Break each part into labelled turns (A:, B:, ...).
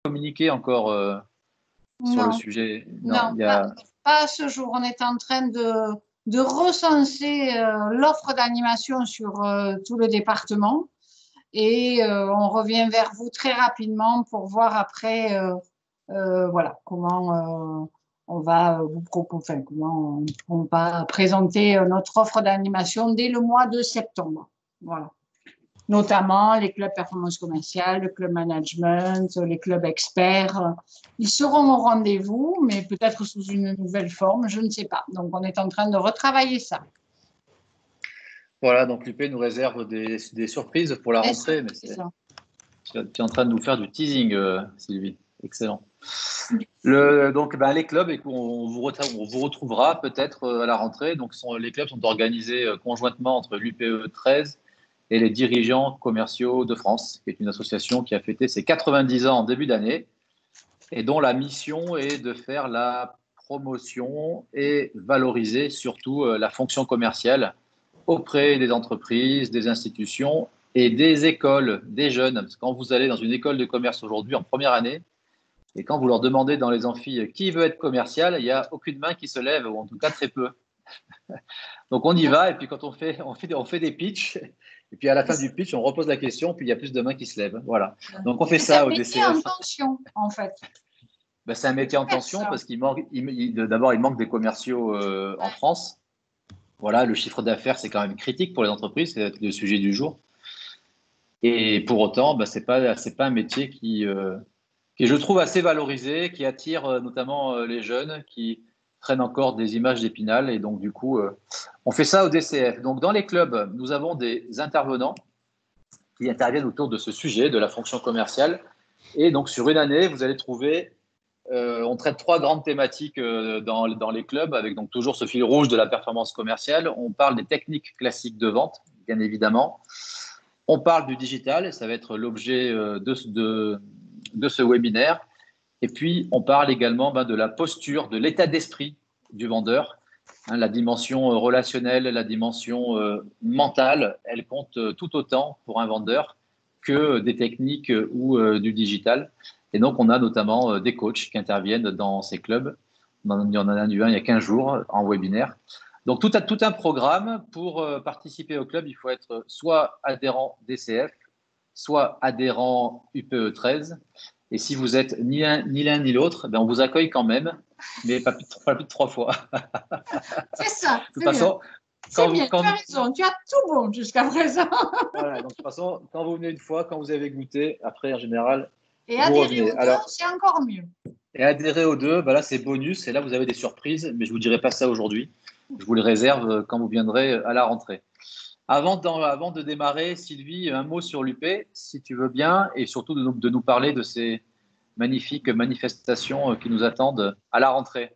A: communiqué encore sur le
B: Non,
A: sujet? Non,
B: non,
A: il y a…
B: pas à ce jour. On est en train de recenser l'offre d'animation sur tout le département et on revient vers vous très rapidement pour voir après voilà, comment on va vous proposer, enfin, comment on va présenter notre offre d'animation dès le mois de septembre. Voilà. Notamment les clubs performance commerciale, le club management, les clubs experts. Ils seront au rendez-vous, mais peut-être sous une nouvelle forme, je ne sais pas. Donc, on est en train de retravailler ça.
A: Voilà, donc l'UP nous réserve des surprises pour la rentrée, mais tu es en train de nous faire du teasing, Sylvie. Excellent. Donc, les clubs, on vous retrouvera peut-être à la rentrée. Donc, les clubs sont organisés conjointement entre l'UPE 13 et les dirigeants commerciaux de France, qui est une association qui a fêté ses 90 ans en début d'année et dont la mission est de faire la promotion et valoriser surtout la fonction commerciale auprès des entreprises, des institutions et des écoles, des jeunes. Parce que quand vous allez dans une école de commerce aujourd'hui en première année, et quand vous leur demandez dans les amphis qui veut être commercial, il n'y a aucune main qui se lève, ou en tout cas très peu. Donc on y va, et puis quand on fait des pitchs, et puis à la fin du pitch, on repose la question, puis il y a plus de mains qui se lèvent. Voilà. Donc on fait ça au DCF.
B: C'est un métier en tension, en fait.
A: C'est un métier en tension parce qu'il manque, d'abord, il manque des commerciaux en France. Voilà, le chiffre d'affaires, c'est quand même critique pour les entreprises, c'est le sujet du jour. Et pour autant, c'est pas un métier qui, je trouve, assez valorisé, qui attire notamment les jeunes qui prennent encore des images d'Épinal. Et donc, du coup, on fait ça au DCF. Donc, dans les clubs, nous avons des intervenants qui interviennent autour de ce sujet, de la fonction commerciale. Et donc, sur une année, vous allez trouver, on traite 3 grandes thématiques dans les clubs, avec donc toujours ce fil rouge de la performance commerciale. On parle des techniques classiques de vente, bien évidemment. On parle du digital, ça va être l'objet de ce webinaire. Et puis, on parle également de la posture, de l'état d'esprit du vendeur. La dimension relationnelle, la dimension mentale, elle compte tout autant pour un vendeur que des techniques ou du digital. Et donc, on a notamment des coachs qui interviennent dans ces clubs. Il y en a eu un il y a 15 jours en webinaire. Donc, tout un programme. Pour participer au club, il faut être soit adhérent DCF, soit adhérent UPE 13. Et si vous êtes ni l'un ni l'autre, on vous accueille quand même, mais pas plus de 3 fois.
B: C'est ça.
A: De toute façon,
B: tu as raison, tu as tout bon jusqu'à présent.
A: Voilà, donc de toute façon, quand vous venez une fois, quand vous avez goûté, après, en général,
B: et
A: vous
B: adhérer
A: revenez.
B: aux deux, c'est encore mieux.
A: Et adhérer aux deux, là, c'est bonus. Et là, vous avez des surprises, mais je ne vous dirai pas ça aujourd'hui. Je vous le réserve quand vous viendrez à la rentrée. Avant de démarrer, Sylvie, un mot sur l'UP, si tu veux bien, et surtout de nous parler de ces magnifiques manifestations qui nous attendent à la rentrée.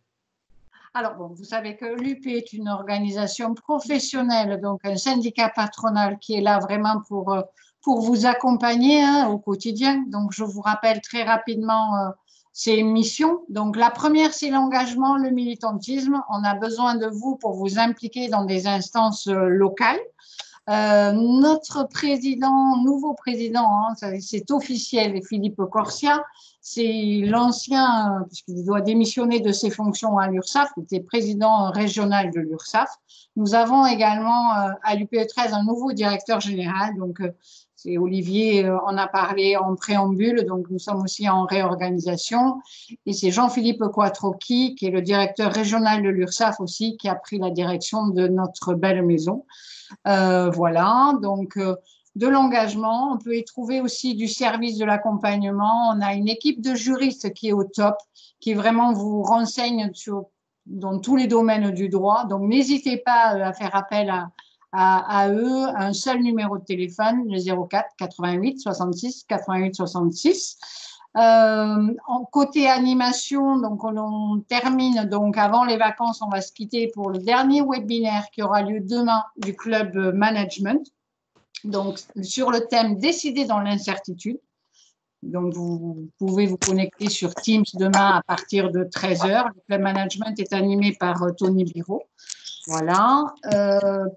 B: Alors, vous savez que l'UP est une organisation professionnelle, donc un syndicat patronal qui est là vraiment pour vous accompagner au quotidien. Donc, je vous rappelle très rapidement ses missions. Donc, la première, c'est l'engagement, le militantisme. On a besoin de vous pour vous impliquer dans des instances locales. Notre nouveau président, c'est officiel, Philippe Corsia, c'est l'ancien, puisqu'il doit démissionner de ses fonctions à l'URSSAF, il était président régional de l'URSSAF. Nous avons également à l'UPE 13 un nouveau directeur général, donc c'est Olivier en a parlé en préambule, donc nous sommes aussi en réorganisation. Et c'est Jean-Philippe Quattrocchi, qui est le directeur régional de l'URSSAF aussi, qui a pris la direction de notre belle maison. Voilà, donc de l'engagement. On peut y trouver aussi du service de l'accompagnement. On a une équipe de juristes qui est au top, qui vraiment vous renseigne dans tous les domaines du droit. Donc, n'hésitez pas à faire appel à eux. Un seul numéro de téléphone, le 04 88 66 88 66. En côté animation, donc on termine donc avant les vacances, on va se quitter pour le dernier webinaire qui aura lieu demain du club management. Donc sur le thème décider dans l'incertitude. Donc vous pouvez vous connecter sur Teams demain à partir de 13h. Le club management est animé par Tony Biro. Voilà.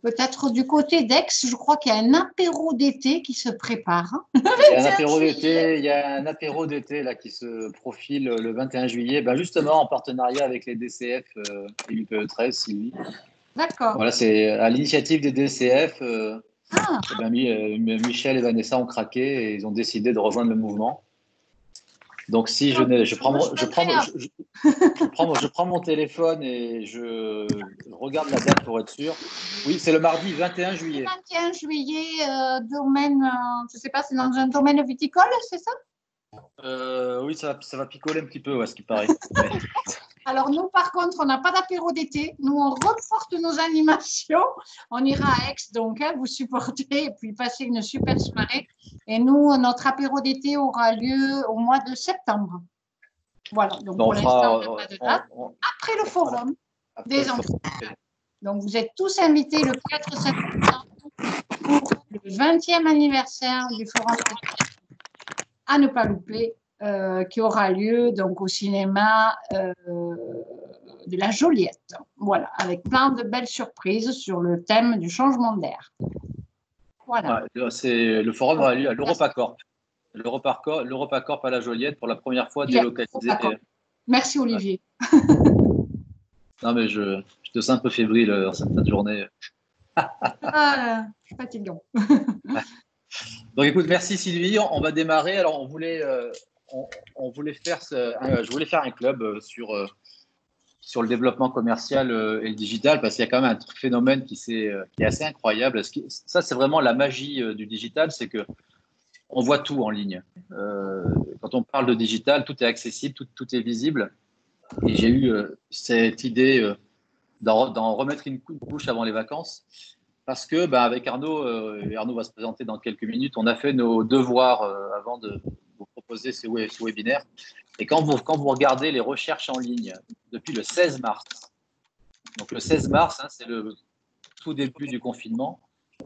B: Peut-être du côté d'Aix, je crois qu'il y a un apéro d'été qui se prépare.
A: Il y a un apéro d'été, il y a un apéro d'été là qui se profile le 21 juillet, ben justement en partenariat avec les DCF et l'UPE13, Sylvie.
B: D'accord.
A: Voilà, c'est à l'initiative des DCF.
B: Ah,
A: Eh ben, Michel et Vanessa ont craqué et ils ont décidé de rejoindre le mouvement. Donc si je prends mon téléphone et je regarde la date pour être sûr. Oui, c'est le mardi 21 juillet.
B: 21 juillet, domaine, je ne sais pas, c'est dans un domaine viticole, c'est ça?
A: Oui, ça va picoler un petit peu, ouais, ce qui paraît. Mais...
B: Alors, nous, par contre, on n'a pas d'apéro d'été. Nous, on reporte nos animations. On ira à Aix, donc, hein, vous supporter et puis passer une super soirée. Et nous, notre apéro d'été aura lieu au mois de septembre. Voilà, donc pour l'instant, on n'a pas de date. Après le forum des entreprises. Donc, vous êtes tous invités le 4 septembre pour le 20e anniversaire du forum à ne pas louper. Qui aura lieu donc au cinéma de la Joliette. Voilà, avec plein de belles surprises sur le thème du changement d'air. Voilà.
A: Ouais, le forum aura lieu à l'Europacorp. L'Europacorp à la Joliette pour la première fois délocalisé.
B: Merci Olivier.
A: Non mais je te sens un peu fébrile dans cette fin de journée.
B: Fatigant.
A: Donc écoute, merci Sylvie. On va démarrer. Alors on voulait faire je voulais faire un club sur le développement commercial et le digital parce qu'il y a quand même un phénomène qui est assez incroyable. Ça c'est vraiment la magie du digital, c'est que on voit tout en ligne. Quand on parle de digital, tout est accessible, tout est visible. Et j'ai eu cette idée d'en remettre une couche avant les vacances. Parce que, avec Arnaud va se présenter dans quelques minutes, on a fait nos devoirs avant de vous proposer ce webinaire. Et quand vous regardez les recherches en ligne depuis le 16 mars, donc le 16 mars, hein, c'est le tout début du confinement,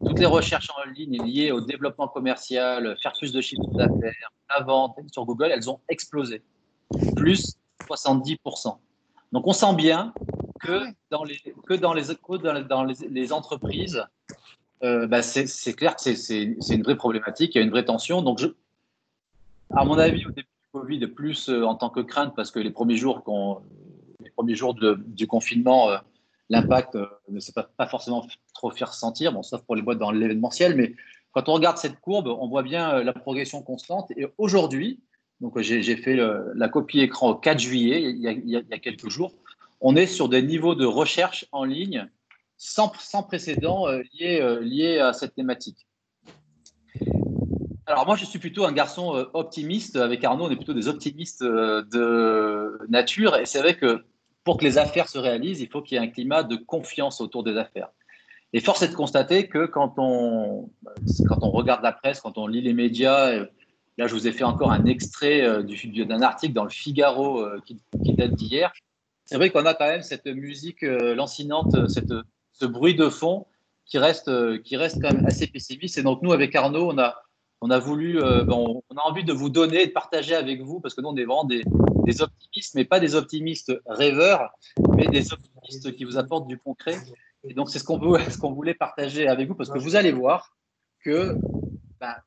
A: toutes les recherches en ligne liées au développement commercial, faire plus de chiffre d'affaires, la vente sur Google, elles ont explosé, plus 70%. Donc on sent bien que dans les entreprises, c'est clair que c'est une vraie problématique, il y a une vraie tension. Donc, à mon avis, au début du Covid, plus en tant que crainte, parce que les premiers jours du confinement, l'impact ne s'est pas forcément trop fait ressentir, bon, sauf pour les boîtes dans l'événementiel. Mais quand on regarde cette courbe, on voit bien la progression constante. Et aujourd'hui, donc j'ai fait la copie écran au 4 juillet, il y a quelques jours, on est sur des niveaux de recherche en ligne sans précédent liés à cette thématique. Alors moi, je suis plutôt un garçon optimiste. Avec Arnaud, on est plutôt des optimistes de nature. Et c'est vrai que pour que les affaires se réalisent, il faut qu'il y ait un climat de confiance autour des affaires. Et force est de constater que quand on regarde la presse, quand on lit les médias, là je vous ai fait encore un extrait d'un article dans le Figaro qui date d'hier. C'est vrai qu'on a quand même cette musique lancinante, ce bruit de fond qui reste quand même assez pessimiste. Et donc nous, avec Arnaud, on a voulu, on a envie de vous donner, de partager avec vous, parce que nous, on est vraiment des optimistes, mais pas des optimistes rêveurs, mais des optimistes qui vous apportent du concret. Et donc, c'est ce qu'on voulait partager avec vous, parce que vous allez voir que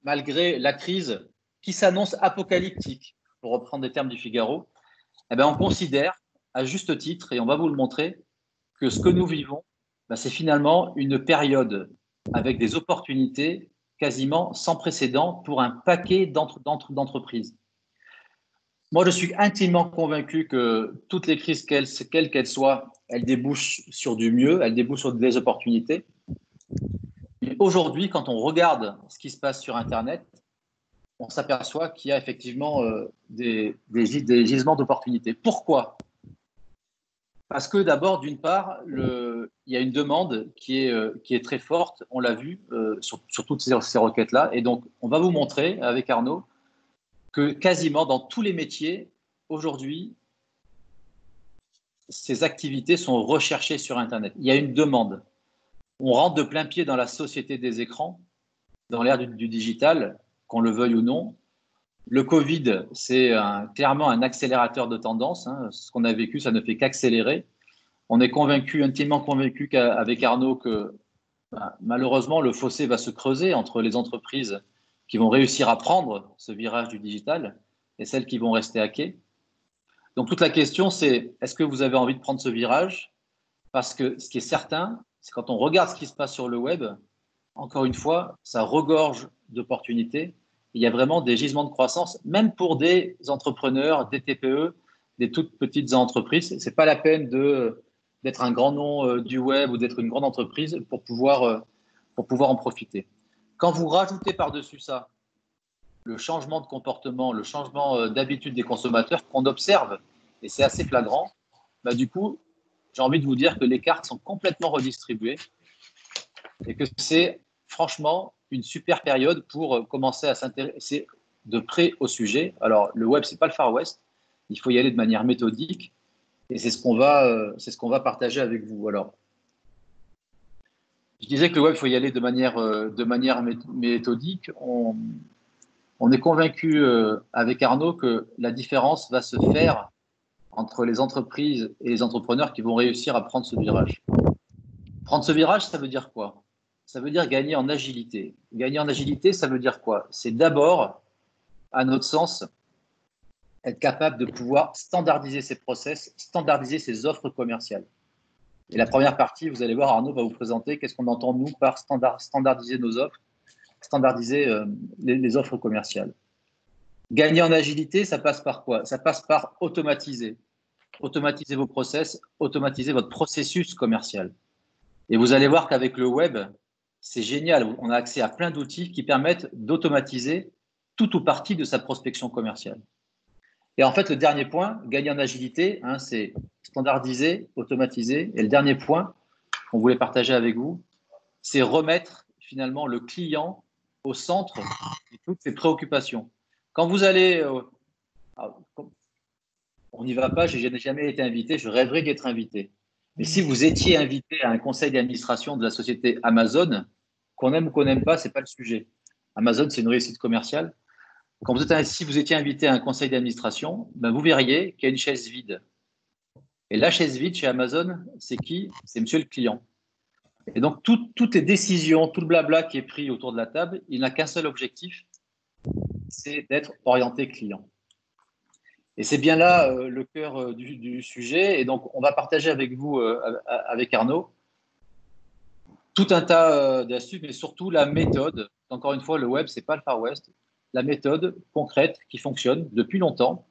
A: malgré la crise qui s'annonce apocalyptique, pour reprendre des termes du Figaro, on considère, à juste titre, et on va vous le montrer, que ce que nous vivons, c'est finalement une période avec des opportunités quasiment sans précédent pour un paquet d'entreprises. Moi, je suis intimement convaincu que toutes les crises, quelles qu'elles soient, elles débouchent sur du mieux, elles débouchent sur des opportunités. Mais aujourd'hui, quand on regarde ce qui se passe sur Internet, on s'aperçoit qu'il y a effectivement des gisements d'opportunités. Pourquoi ? Parce que d'abord, d'une part, il y a une demande qui est très forte, on l'a vu sur toutes ces requêtes-là. Et donc, on va vous montrer avec Arnaud que quasiment dans tous les métiers, aujourd'hui, ces activités sont recherchées sur Internet. Il y a une demande. On rentre de plein pied dans la société des écrans, dans l'ère du digital, qu'on le veuille ou non. Le Covid, c'est clairement un accélérateur de tendance. Hein. Ce qu'on a vécu, ça ne fait qu'accélérer. On est convaincu, intimement convaincu qu'avec Arnaud que malheureusement, le fossé va se creuser entre les entreprises qui vont réussir à prendre ce virage du digital et celles qui vont rester à quai. Donc, toute la question, c'est est-ce que vous avez envie de prendre ce virage? Parce que ce qui est certain, c'est quand on regarde ce qui se passe sur le web, encore une fois, ça regorge d'opportunités. Il y a vraiment des gisements de croissance, même pour des entrepreneurs, des TPE, des toutes petites entreprises. Ce n'est pas la peine d'être un grand nom du web ou d'être une grande entreprise pour pouvoir en profiter. Quand vous rajoutez par-dessus ça le changement de comportement, le changement d'habitude des consommateurs qu'on observe, et c'est assez flagrant, du coup, j'ai envie de vous dire que les cartes sont complètement redistribuées et que c'est franchement une super période pour commencer à s'intéresser de près au sujet. Alors, le web, ce n'est pas le Far West, il faut y aller de manière méthodique et c'est ce qu'on va partager avec vous. Alors, je disais que le web, il faut y aller de manière méthodique. On est convaincu avec Arnaud que la différence va se faire entre les entreprises et les entrepreneurs qui vont réussir à prendre ce virage. Prendre ce virage, ça veut dire quoi? Ça veut dire gagner en agilité. Gagner en agilité, ça veut dire quoi? C'est d'abord, à notre sens, être capable de pouvoir standardiser ses process, standardiser ses offres commerciales. Et la première partie, vous allez voir, Arnaud va vous présenter qu'est-ce qu'on entend, nous, par standardiser nos offres, standardiser les offres commerciales. Gagner en agilité, ça passe par quoi? Ça passe par automatiser. Automatiser vos process, automatiser votre processus commercial. Et vous allez voir qu'avec le web, c'est génial. On a accès à plein d'outils qui permettent d'automatiser tout ou partie de sa prospection commerciale. Et en fait, le dernier point, gagner en agilité, c'est standardiser, automatiser. Et le dernier point qu'on voulait partager avec vous, c'est remettre finalement le client au centre de toutes ses préoccupations. Quand vous allez… on n'y va pas, je n'ai jamais été invité, je rêverais d'être invité. Mais si vous étiez invité à un conseil d'administration de la société Amazon, qu'on aime ou qu'on n'aime pas, ce n'est pas le sujet. Amazon, c'est une réussite commerciale. Si vous étiez invité à un conseil d'administration, vous verriez qu'il y a une chaise vide. Et la chaise vide chez Amazon, c'est qui? C'est monsieur le client. Et donc, toutes les décisions, tout le blabla qui est pris autour de la table, il n'a qu'un seul objectif, c'est d'être orienté client. Et c'est bien là le cœur du sujet. Et donc, on va partager avec vous, avec Arnaud, tout un tas d'astuces, mais surtout la méthode. Encore une fois, le web, ce n'est pas le Far West. La méthode concrète qui fonctionne depuis longtemps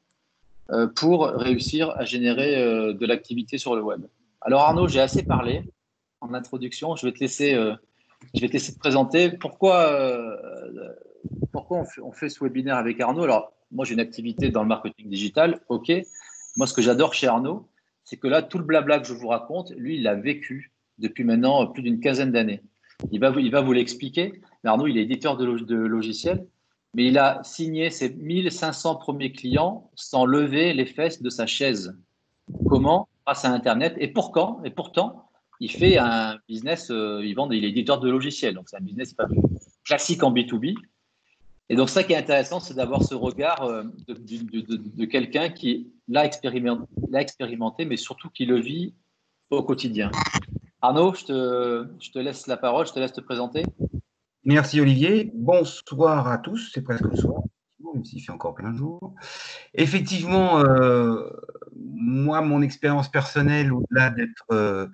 A: pour réussir à générer de l'activité sur le web. Alors Arnaud, j'ai assez parlé en introduction. Je vais te laisser te présenter. Pourquoi on fait ce webinaire avec Arnaud? Alors, moi, j'ai une activité dans le marketing digital. OK. Moi, ce que j'adore chez Arnaud, c'est que là, tout le blabla que je vous raconte, lui, il l'a vécu depuis maintenant plus d'une quinzaine d'années. Il va vous l'expliquer. Arnaud, il est éditeur de logiciels, mais il a signé ses 1500 premiers clients sans lever les fesses de sa chaise. Comment? Grâce à Internet. Et pourtant, il fait un business, il est éditeur de logiciels, donc c'est un business classique en B2B. Et donc, ça qui est intéressant, c'est d'avoir ce regard de quelqu'un qui l'a expérimenté, mais surtout qui le vit au quotidien. Arnaud, je te laisse la parole, je te laisse te présenter.
C: Merci Olivier. Bonsoir à tous, c'est presque le soir, même s'il fait encore plein jour. Effectivement, moi, mon expérience personnelle, au-delà d'être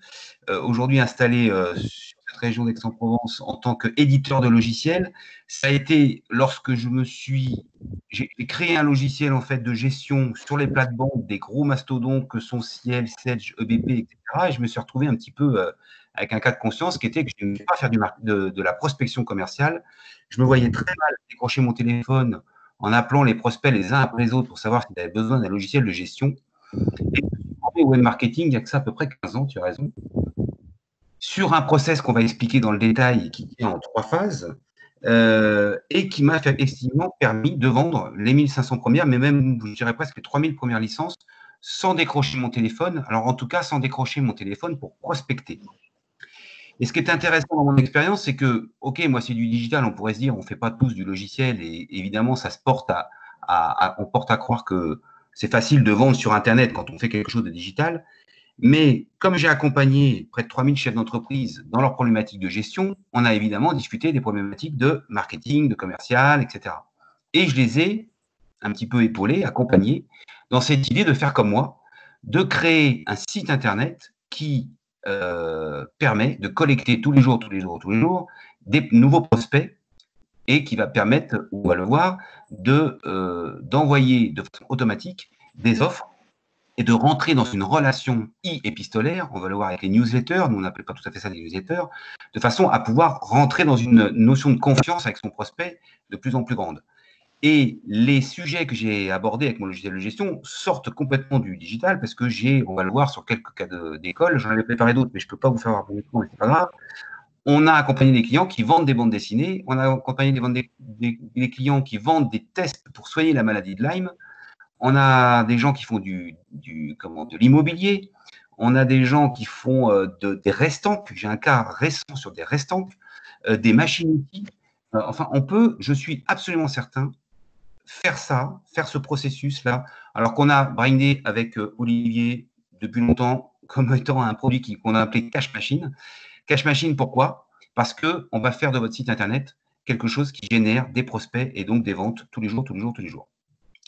C: aujourd'hui installé sur cette région d'Aix-en-Provence en tant qu'éditeur de logiciels, ça a été lorsque j'ai créé un logiciel en fait de gestion sur les plates-bandes des gros mastodontes que sont Ciel, Sedge, EBP, etc. Et je me suis retrouvé un petit peu avec un cas de conscience qui était que je n'aimais pas faire de la prospection commerciale. Je me voyais très mal décrocher mon téléphone en appelant les prospects les uns après les autres pour savoir s'ils avaient besoin d'un logiciel de gestion. Et je me suis formé au web marketing il y a que ça à peu près 15 ans, tu as raison, sur un process qu'on va expliquer dans le détail et qui tient en 3 phases et qui m'a effectivement permis de vendre les 1500 premières, mais même, je dirais presque les 3000 premières licences sans décrocher mon téléphone. Alors, en tout cas, sans décrocher mon téléphone pour prospecter. Et ce qui est intéressant dans mon expérience, c'est que, OK, moi, c'est du digital, on pourrait se dire, on ne fait pas tous du logiciel, et évidemment, ça se porte on porte à croire que c'est facile de vendre sur Internet quand on fait quelque chose de digital. Mais comme j'ai accompagné près de 3000 chefs d'entreprise dans leurs problématiques de gestion, on a évidemment discuté des problématiques de marketing, de commercial, etc. Et je les ai un petit peu épaulés, accompagnés dans cette idée de faire comme moi, de créer un site internet qui permet de collecter tous les jours des nouveaux prospects et qui va permettre, on va le voir, d'envoyer de façon automatique des offres et de rentrer dans une relation épistolaire, on va le voir avec les newsletters, nous on n'appelle pas tout à fait ça des newsletters, de façon à pouvoir rentrer dans une notion de confiance avec son prospect de plus en plus grande. Et les sujets que j'ai abordés avec mon logiciel de gestion sortent complètement du digital parce que on va le voir sur quelques cas d'école, j'en avais préparé d'autres, mais je ne peux pas vous faire voir pour le temps, mais c'est pas grave. On a accompagné des clients qui vendent des bandes dessinées, on a accompagné des clients qui vendent des tests pour soigner la maladie de Lyme, on a des gens qui font de l'immobilier, on a des gens qui font des restanques, j'ai un cas récent sur des restanques, des machines-outils. Enfin, on peut, je suis absolument certain, faire ce processus-là, alors qu'on a brainé avec Olivier depuis longtemps comme étant un produit qu'on a appelé Cash Machine. Cash Machine, pourquoi? Parce qu'on va faire de votre site internet quelque chose qui génère des prospects et donc des ventes tous les jours.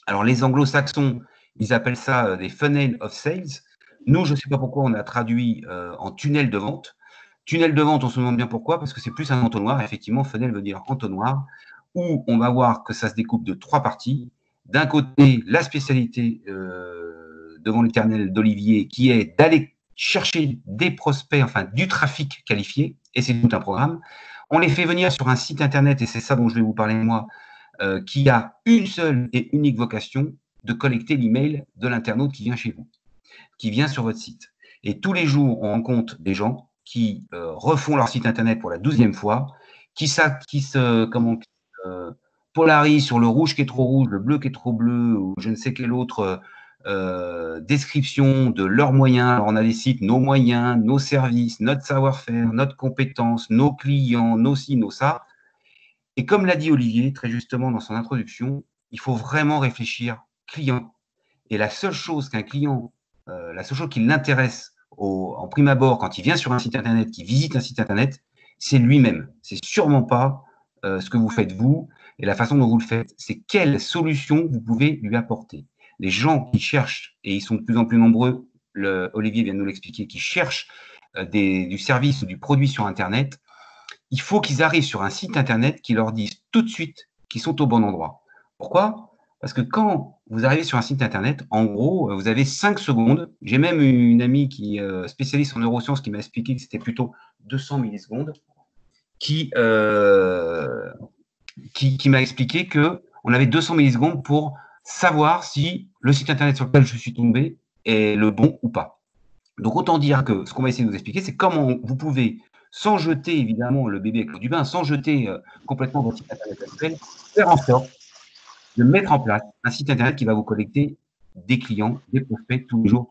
C: Alors, les anglo-saxons, ils appellent ça des funnel of sales. Nous, je ne sais pas pourquoi on a traduit en tunnel de vente. Tunnel de vente, on se demande bien pourquoi, parce que c'est plus un entonnoir. Effectivement, funnel veut dire entonnoir, où on va voir que ça se découpe de 3 parties. D'un côté, la spécialité devant l'éternel d'Olivier, qui est d'aller chercher des prospects, enfin du trafic qualifié, et c'est tout un programme. On les fait venir sur un site internet, et c'est ça dont je vais vous parler moi, qui a une seule et unique vocation de collecter l'email de l'internaute qui vient chez vous, qui vient sur votre site. Et tous les jours, on rencontre des gens qui refont leur site internet pour la 12e fois, qui se polarisent sur le rouge qui est trop rouge, le bleu qui est trop bleu, ou je ne sais quelle autre description de leurs moyens. Alors, on a des sites, nos moyens, nos services, notre savoir-faire, notre compétence, nos clients, nos ci, nos ça. Et comme l'a dit Olivier très justement dans son introduction, il faut vraiment réfléchir client. Et la seule chose qu'un client, la seule chose qui l'intéresse en prime abord quand il vient sur un site internet, qui visite un site internet, c'est lui-même. C'est sûrement pas ce que vous faites vous et la façon dont vous le faites. C'est quelle solution vous pouvez lui apporter. Les gens qui cherchent, et ils sont de plus en plus nombreux, Olivier vient de nous l'expliquer, qui cherchent du service ou du produit sur internet, il faut qu'ils arrivent sur un site internet qui leur dise tout de suite qu'ils sont au bon endroit. Pourquoi? Parce que quand vous arrivez sur un site internet, en gros, vous avez 5 secondes. J'ai même une amie qui est spécialiste en neurosciences qui m'a expliqué que c'était plutôt 200 millisecondes, qui m'a expliqué qu'on avait 200 millisecondes pour savoir si le site internet sur lequel je suis tombé est le bon ou pas. Donc, autant dire que ce qu'on va essayer de vous expliquer, c'est comment vous pouvez, sans jeter évidemment le bébé avec l'eau du bain, sans jeter complètement votre site internet actuel, faire en sorte de mettre en place un site internet qui va vous collecter des clients, des prospects tous les jours.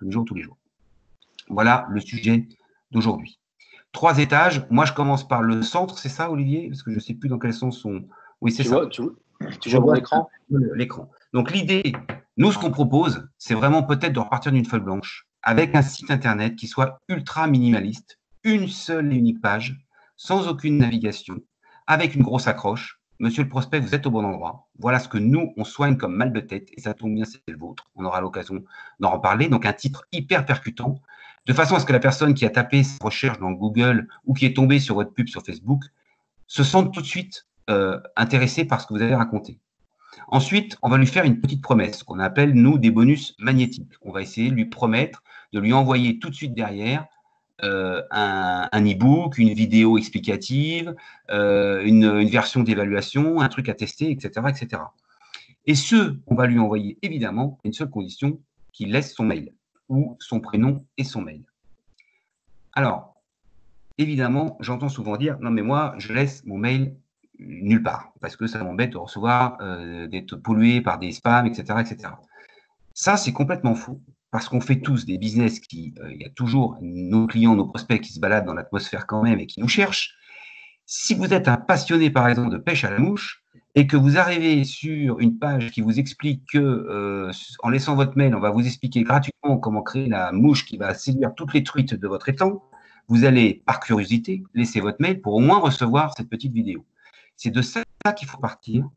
C: Voilà le sujet d'aujourd'hui. 3 étages. Moi, je commence par le centre, c'est ça, Olivier? Parce que je ne sais plus dans quel sens on. Oui, c'est ça.
A: Tu vois mon écran?
C: L'écran. Donc, l'idée, nous, ce qu'on propose, c'est vraiment peut-être de repartir d'une feuille blanche avec un site internet qui soit ultra minimaliste, une seule et unique page, sans aucune navigation, avec une grosse accroche. Monsieur le prospect, vous êtes au bon endroit. Voilà ce que nous, on soigne comme mal de tête, et ça tombe bien, c'est le vôtre. On aura l'occasion d'en reparler. Donc, un titre hyper percutant, de façon à ce que la personne qui a tapé sa recherche dans Google ou qui est tombée sur votre pub sur Facebook se sente tout de suite intéressée par ce que vous avez raconté. Ensuite, on va lui faire une petite promesse qu'on appelle, nous, des bonus magnétiques. On va essayer de lui promettre de lui envoyer tout de suite derrière un e-book, une vidéo explicative, une version d'évaluation, un truc à tester, etc., etc. Et on va lui envoyer, évidemment, à une seule condition, qu'il laisse son mail ou son prénom et son mail. Alors, évidemment, j'entends souvent dire « Non, mais moi, je laisse mon mail nulle part, parce que ça m'embête de recevoir, d'être pollué par des spams, etc. etc. » Ça, c'est complètement faux, parce qu'on fait tous des business il y a toujours nos clients, nos prospects qui se baladent dans l'atmosphère quand même et qui nous cherchent. Si vous êtes un passionné, par exemple, de pêche à la mouche, et que vous arrivez sur une page qui vous explique que, en laissant votre mail, on va vous expliquer gratuitement comment créer la mouche qui va séduire toutes les truites de votre étang, vous allez, par curiosité, laisser votre mail pour au moins recevoir cette petite vidéo. C'est de ça qu'il faut partir.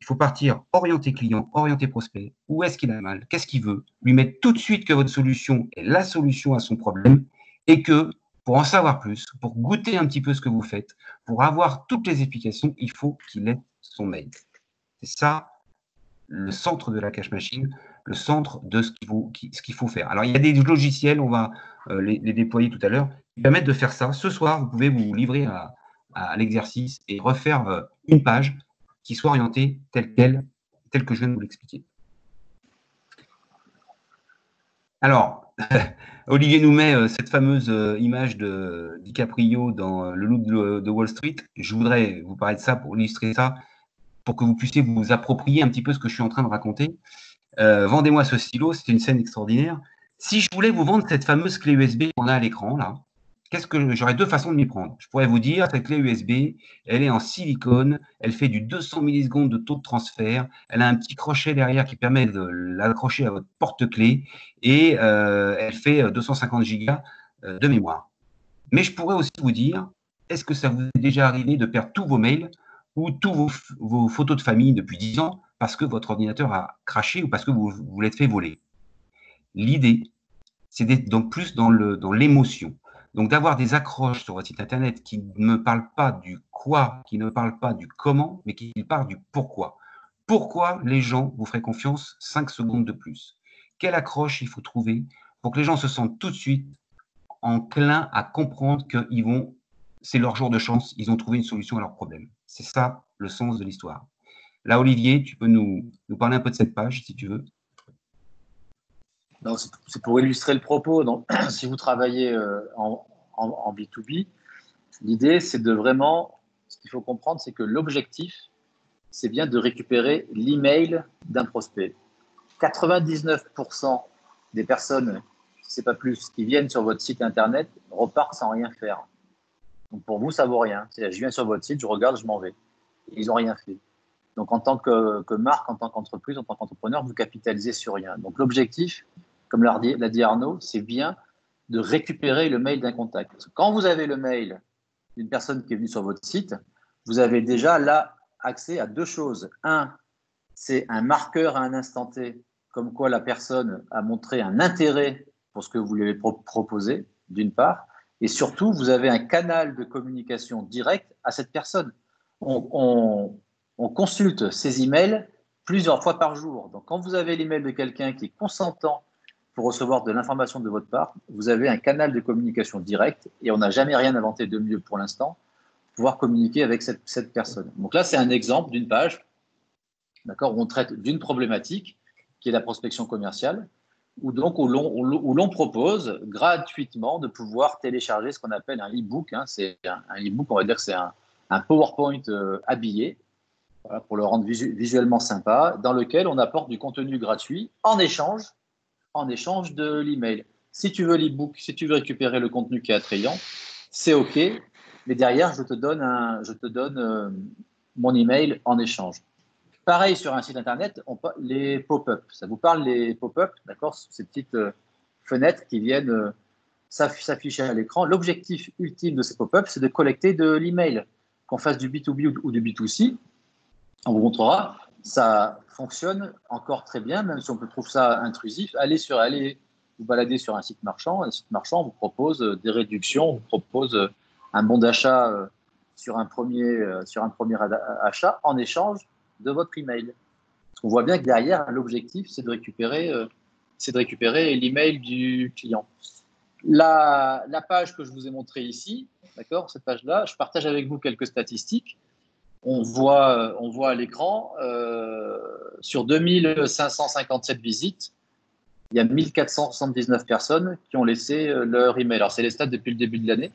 C: Il faut partir orienté client, orienté prospect. Où est-ce qu'il a mal? Qu'est-ce qu'il veut? Lui mettre tout de suite que votre solution est la solution à son problème et que, pour en savoir plus, pour goûter un petit peu ce que vous faites, pour avoir toutes les explications, il faut qu'il ait son mail. C'est ça le centre de la cash machine, le centre de ce qu'il faut faire. Alors, il y a des logiciels, on va les déployer tout à l'heure, qui permettent de faire ça. Ce soir, vous pouvez vous livrer à l'exercice et refaire une page qui soit orientée telle que je viens de vous l'expliquer. Alors, Olivier nous met cette fameuse image de DiCaprio dans Le Loup de Wall Street. Je voudrais vous parler de ça pour illustrer ça, pour que vous puissiez vous approprier un petit peu ce que je suis en train de raconter. Vendez-moi ce stylo, c'est une scène extraordinaire. Si je voulais vous vendre cette fameuse clé USB qu'on a à l'écran, là, j'aurais deux façons de m'y prendre. Je pourrais vous dire, cette clé USB, elle est en silicone, elle fait du 200 millisecondes de taux de transfert, elle a un petit crochet derrière qui permet de l'accrocher à votre porte-clés et elle fait 250 gigas de mémoire. Mais je pourrais aussi vous dire, est-ce que ça vous est déjà arrivé de perdre tous vos mails ou tous vos photos de famille depuis 10 ans parce que votre ordinateur a craché ou parce que vous l'êtes fait voler? L'idée, c'est d'être donc plus dans l'émotion. Donc d'avoir des accroches sur votre site internet qui ne parlent pas du quoi, qui ne parlent pas du comment, mais qui parlent du pourquoi. Pourquoi les gens vous feraient confiance 5 secondes de plus? Quelle accroche il faut trouver pour que les gens se sentent tout de suite enclins à comprendre qu'ils vont, c'est leur jour de chance, ils ont trouvé une solution à leur problème. C'est ça le sens de l'histoire. Là, Olivier, tu peux nous parler un peu de cette page, si tu veux.
A: C'est pour illustrer le propos. Donc, si vous travaillez en B2B, l'idée, c'est de vraiment, ce qu'il faut comprendre, c'est que l'objectif, c'est bien de récupérer l'email d'un prospect. 99% des personnes, si ce n'est pas plus, qui viennent sur votre site internet repartent sans rien faire. Donc pour vous, ça ne vaut rien. C'est-à-dire, je viens sur votre site, je regarde, je m'en vais. Et ils n'ont rien fait. Donc en tant que marque, en tant qu'entreprise, en tant qu'entrepreneur, vous capitalisez sur rien. Donc l'objectif, comme l'a dit Arnaud, c'est bien de récupérer le mail d'un contact. Quand vous avez le mail d'une personne qui est venue sur votre site, vous avez déjà là accès à deux choses. Un, c'est un marqueur à un instant T, comme quoi la personne a montré un intérêt pour ce que vous lui avez proposé, d'une part, et surtout, vous avez un canal de communication direct à cette personne. On consulte ces emails plusieurs fois par jour. Donc, quand vous avez l'email de quelqu'un qui est consentant pour recevoir de l'information de votre part, vous avez un canal de communication direct et on n'a jamais rien inventé de mieux pour l'instant pour pouvoir communiquer avec cette personne. Donc là, c'est un exemple d'une page, d'accord, où on traite d'une problématique qui est la prospection commerciale, où l'on propose gratuitement de pouvoir télécharger ce qu'on appelle un e-book. Hein. C'est un e-book, on va dire que c'est un PowerPoint habillé, voilà, pour le rendre visuellement sympa, dans lequel on apporte du contenu gratuit en échange de l'email. Si tu veux l'e-book, si tu veux récupérer le contenu qui est attrayant, c'est OK, mais derrière, je te donne mon email en échange. Pareil sur un site internet, les pop-up. Ça vous parle, les pop-up, d'accord? Ces petites fenêtres qui viennent s'afficher à l'écran. L'objectif ultime de ces pop-up, c'est de collecter de l'email. Qu'on fasse du B2B ou du B2C, on vous montrera, ça fonctionne encore très bien, même si on peut trouver ça intrusif. Allez vous balader sur un site marchand. Un site marchand vous propose des réductions, vous propose un bon d'achat sur un premier achat en échange de votre email. Parce qu'on voit bien que derrière, l'objectif, c'est de récupérer l'email du client. La page que je vous ai montrée ici, d'accord, cette page-là, je partage avec vous quelques statistiques. On voit à l'écran, sur 2557 visites, il y a 1479 personnes qui ont laissé leur email. Alors, c'est les stats depuis le début de l'année,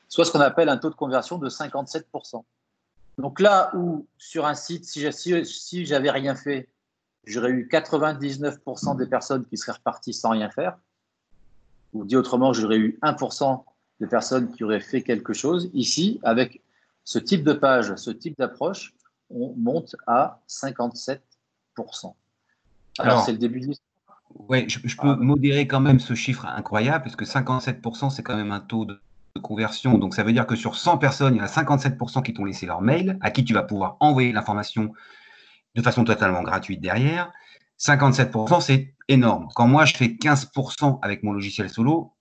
A: soit ce qu'on appelle un taux de conversion de 57%. Donc là où, sur un site, si j'avais rien fait, j'aurais eu 99% des personnes qui seraient reparties sans rien faire, ou dit autrement, j'aurais eu 1% de personnes qui auraient fait quelque chose. Ici, avec ce type de page, ce type d'approche, on monte à 57%. Alors c'est le début de l'histoire.
C: Oui, je peux modérer quand même ce chiffre incroyable, parce que 57%, c'est quand même un taux de conversion. Donc, ça veut dire que sur 100 personnes, il y en a 57% qui t'ont laissé leur mail, à qui tu vas pouvoir envoyer l'information de façon totalement gratuite derrière. 57%, c'est énorme. Quand moi, je fais 15% avec mon logiciel solo,